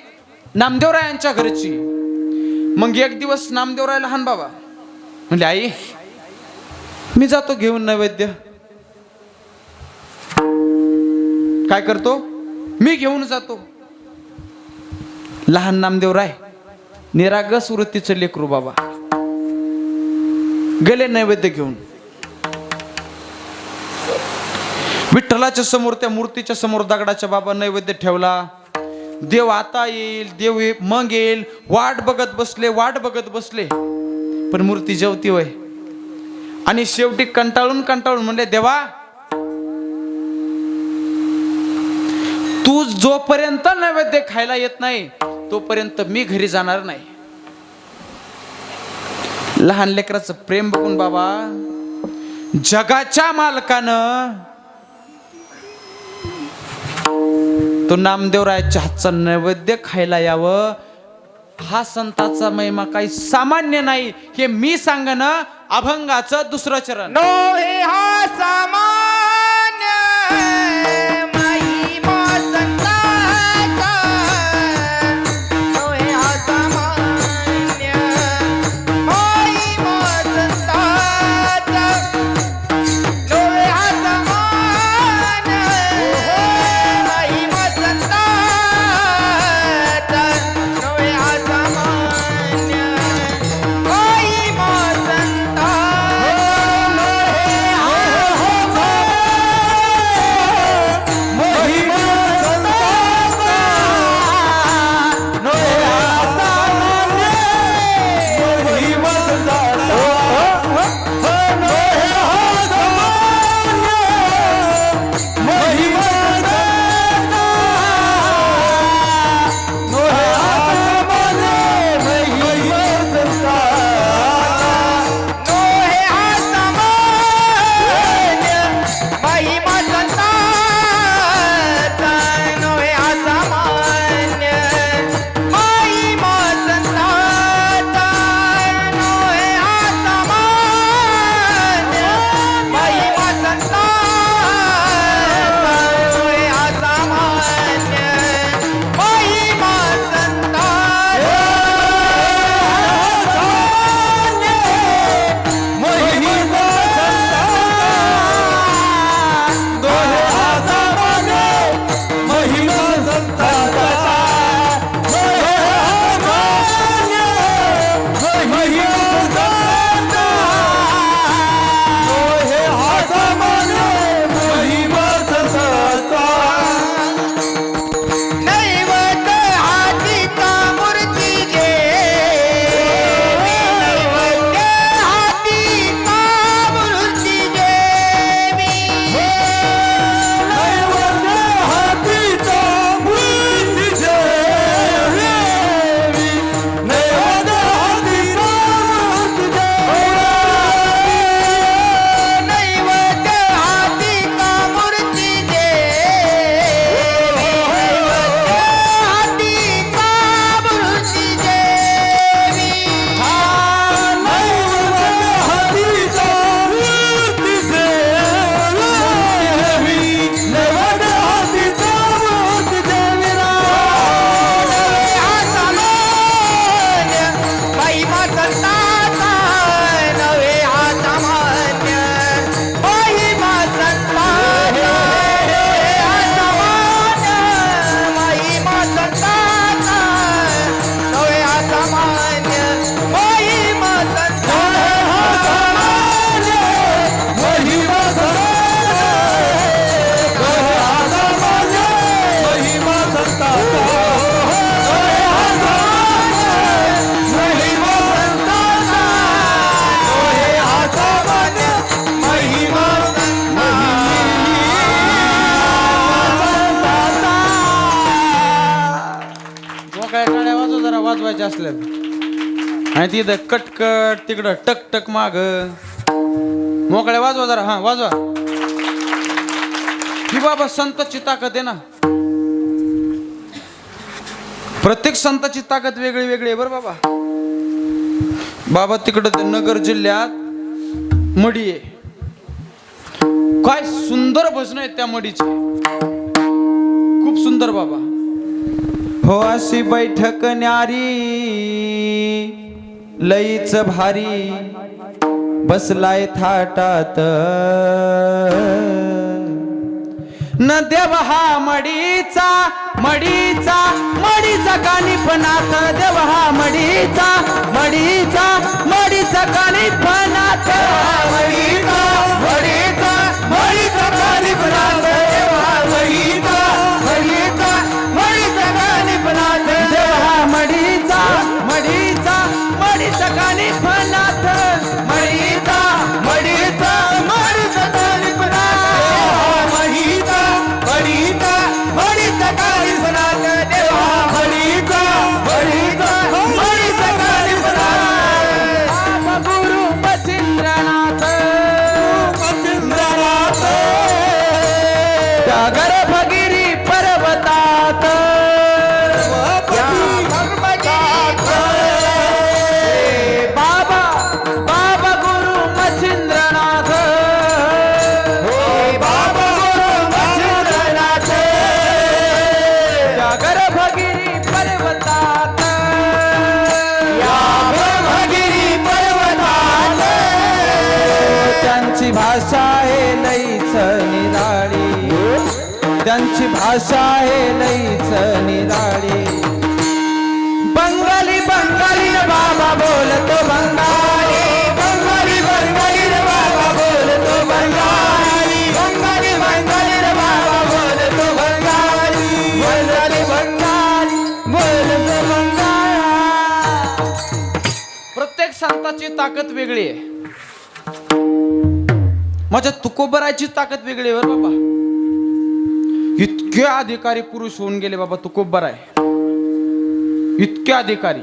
नामदेवरायांच्या घरची. मग एक दिवस नामदेवराय लहान बाबा म्हणजे आई मी जातो घेऊन नैवेद्य. काय करतो? मी घेऊन जातो. लहान नामदेवराय निरागस वृत्तीचं लेकरू बाबा गेले नैवेद्य घेऊन. विठ्ठलाच्या समोर त्या मूर्तीच्या समोर दगडाच्या बाबा नैवेद्य ठेवला. देव आता येईल, देव मग येईल वाट बघत बसले. पण मूर्ती जेवती वय. आणि शेवटी कंटाळून म्हणले देवा तू जोपर्यंत नैवेद्य खायला येत नाही तोपर्यंत मी घरी जाणार नाही. लहान लेकराचं प्रेम बघून बाबा जगाच्या मालकानं तो नामदेवरायाच्या हातचा नैवेद्य खायला यावं. हा संताचा महिमा काही सामान्य नाही. हे मी सांगन अभंगाचं दुसरं चरण. नो हे हा सामान्य महिमा संताचा नो हे हा सामान्य महिमा संताचा नो हे हा सामान्य महिमा संताचा नो हे हा सामान्य महिमा संताचा मोकळ्या टाळ्या वाजव जरा वाजवायच्या असल्या आणि तिथं कटकट तिकडं टक टक माग मोकळ्या वाजवा जरा हा वाजवा ही बाबा संताची ताकद आहे ना प्रत्येक संताची ताकद वेगळी वेगळी आहे बरं बाबा बाबा तिकडं नगर जिल्ह्यात मडी आहे काय सुंदर भजन आहेत त्या मडीचे खूप सुंदर बाबा हो अशी बैठक न्यारी लईच भारी बसलाय थाटात न देव हा मडीचा मडीचा मडीचा कानिपनाथ देव हा मडीचा मडीचा मडीचा कानिपनाथ मडीचा मडीचा मडीचा कानिपनाथ देव हा मडीचा मडीचा मडीचा कानिपनाथ देव हा मडीचा मडीचा मडीचा कानिपनाथ मडीचा मडीचा मडीचा कानिपनाथ मडीचा मडीचा मडीचा कानिपनाथ देव हा मडीचा मडीचा मडीचा कानिपनाथ बाबा गुरु मच्छिंद्रनाथ मच्छिंद्रनाथ त्या गर्भगिरी पर्वतात बाबा बाबा गुरु मच्छिंद्रनाथ बाबा मच्छिंद्रनाथ त्या गर्भगिरी पर्वतात या ब्रह्मगिरी पर्वतात त्यांची भाषा आहे लईच निराळी त्यांची भाषा आहे लईच निराळी बंगाली बंगाली रे बाबा बोलतो बंगाली बंगाली बंगाली रे बाबा बोलतो बंगाली बंगाली बंगाली रे बाबा बोलतो बंगाली बंगाली बंगाली बोलतो बंगाली प्रत्येक संताची ताकद वेगळी आहे माझ्या तुकोबराची ताकद वेगळी आहे बरं बाबा इतके अधिकारी पुरुष होऊन गेले बाबा तुकोबर आहे इतके अधिकारी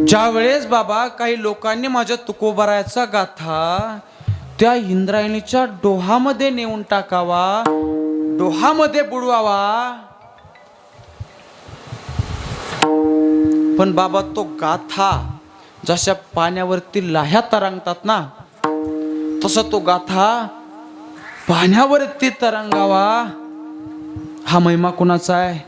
ज्या वेळेस बाबा काही लोकांनी माझ्या तुकोबरायाचा गाथा त्या इंद्रायणीच्या डोहामध्ये नेऊन टाकावा डोहामध्ये बुडवावा पण बाबा तो गाथा जशा पाण्यावरती लाह्या तरंगतात ना तसा तो गाथा पाण्यावरती तरंगावा हा महिमा कुणाचा आहे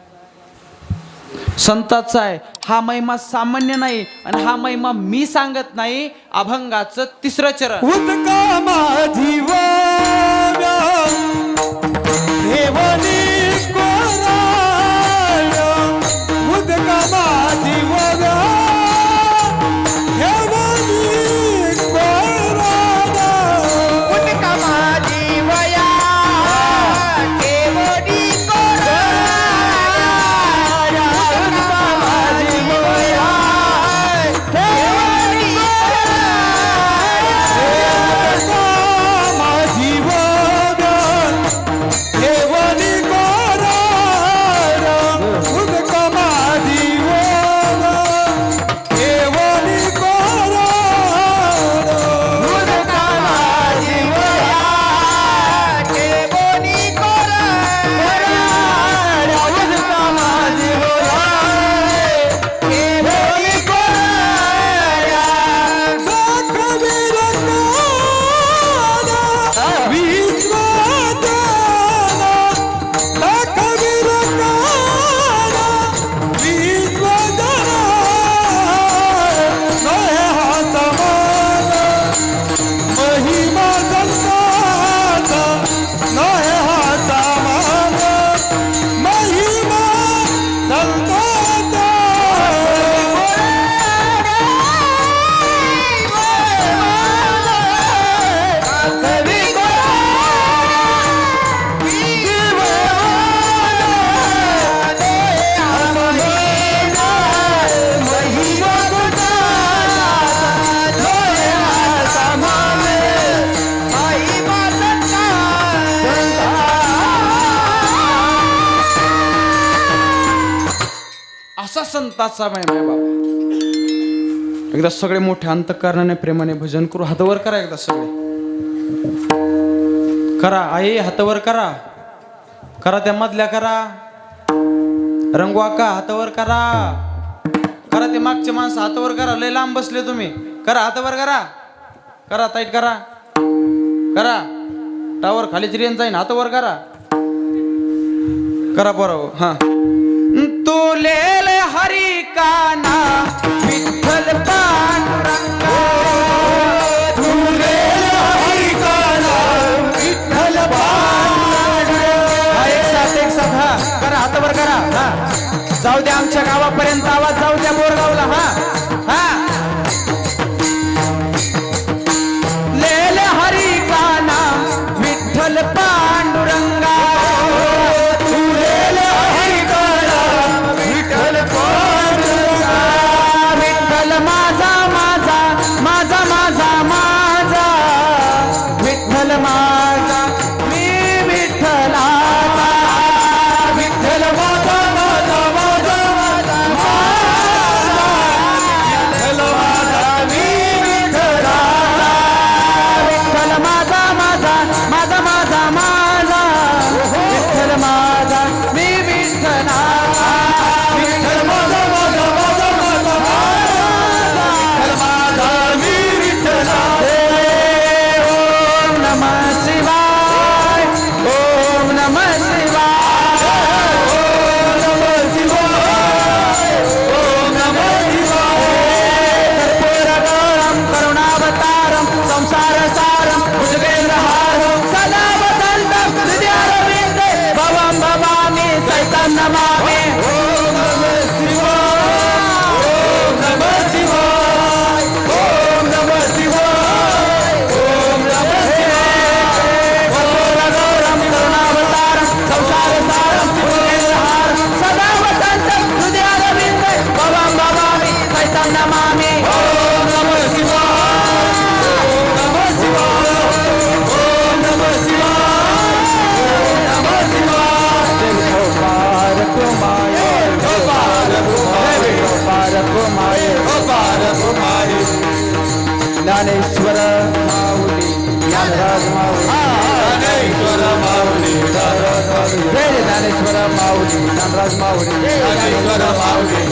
संताचा आहे हा महिमा सामान्य नाही आणि हा महिमा मी सांगत नाही अभंगाचं तिसरं चरण उदका माझी वागा देवनी कोराळ उदका माझी वागा देवनी कोराळ उदका माझी वया देवनी कोराळ उदका माझी वया देवनी कोराळ माझी वागा देवनी कोराळ उदका माझी वागा देवनी कोराळ उदका माझी वया देवनी कोराळ उदका माझी वया देवनी कोराळ दाखवीर काना विश्वदाना दाखवीर काना विश्वदाना नहे हात माना महिमा संताचा नहे हात माना महिमा संताचा कवी असा संताचा महिमा आहे बाबा. एकदा सगळे मोठ्या अंतःकरणाने प्रेमाने भजन करू. हातवर करा एकदा सगळे. करा आई, हातवर करा. करा त्या मधल्या करा. रंगवाका हातावर करा. करा ते मागचे माणसं हातावर करा. लय लांब बसले तुम्ही. करा हातावर करा. करा टाईट करा. करा टावर खालीच रेंज जाईन. हातावर करा. करा बरोबर. हा तुलेल हरी काना विठ्ठल पांडुरंगा. तुलेल हरी काना विठ्ठल पांडुरंगा. एक साथ हा करा. हातावर करा. हा जाऊ द्या आमच्या गावापर्यंत आवाज जाऊ द्या. बोरगावला. हा हा लेल हरी काना विठ्ठल पांडुरंगा. तुलेल हरी काना विठ्ठल पांडुरंगा. विठ्ठल माझा माझा माझा माझा माझा. विठ्ठल माझा मी विठ्ठलाचा. विठ्ठल माझा माझा माझा माझा माझा. विठ्ठल माझा मी विठ्ठलाचा. विठ्ठल माझा माझा माझा माझा माझा. विठ्ठल माझा मी विठ्ठलाचा. विठ्ठल माझा माझा माझा माझा माझा. विठ्ठल माझा मी विठ्ठलाचा. ओम नमः शिवाय. ओम नमः शिवाय. ओम नमः शिवाय. ओम नमः शिवाय. कर्पूरगौरं करुणावतारं संसार सारं भुजगेन्द्रहारं सदा वसन्तं हृदयारविन्दे भवं भवामि सहितं नमामि. ओम नमः शिवाय. ओम नमः शिवाय. ओम नमः शिवाय. ओम नमः शिवाय. कर्पूरगौरं करुणावतारं संसार सारं भुजगेन्द्रहारं सदा वसन्तं हृदयारविन्दे भवं भवामि सहितं नमामि. ओम नमः शिवाय. ओम नमः शिवाय. ओम नमः शिवाय. ओम नमः शिवाय. गोपाल कुमारी गोपाल कुमारी. गोपाल कुमारी गोपाल कुमारी. ज्ञानेश्वर माऊली ज्ञानराज माऊली. ज्ञानेश्वर माऊली. जय ज्ञानेश्वर माऊली ज्ञानराज माऊली. ज्ञानेश्वर माऊली.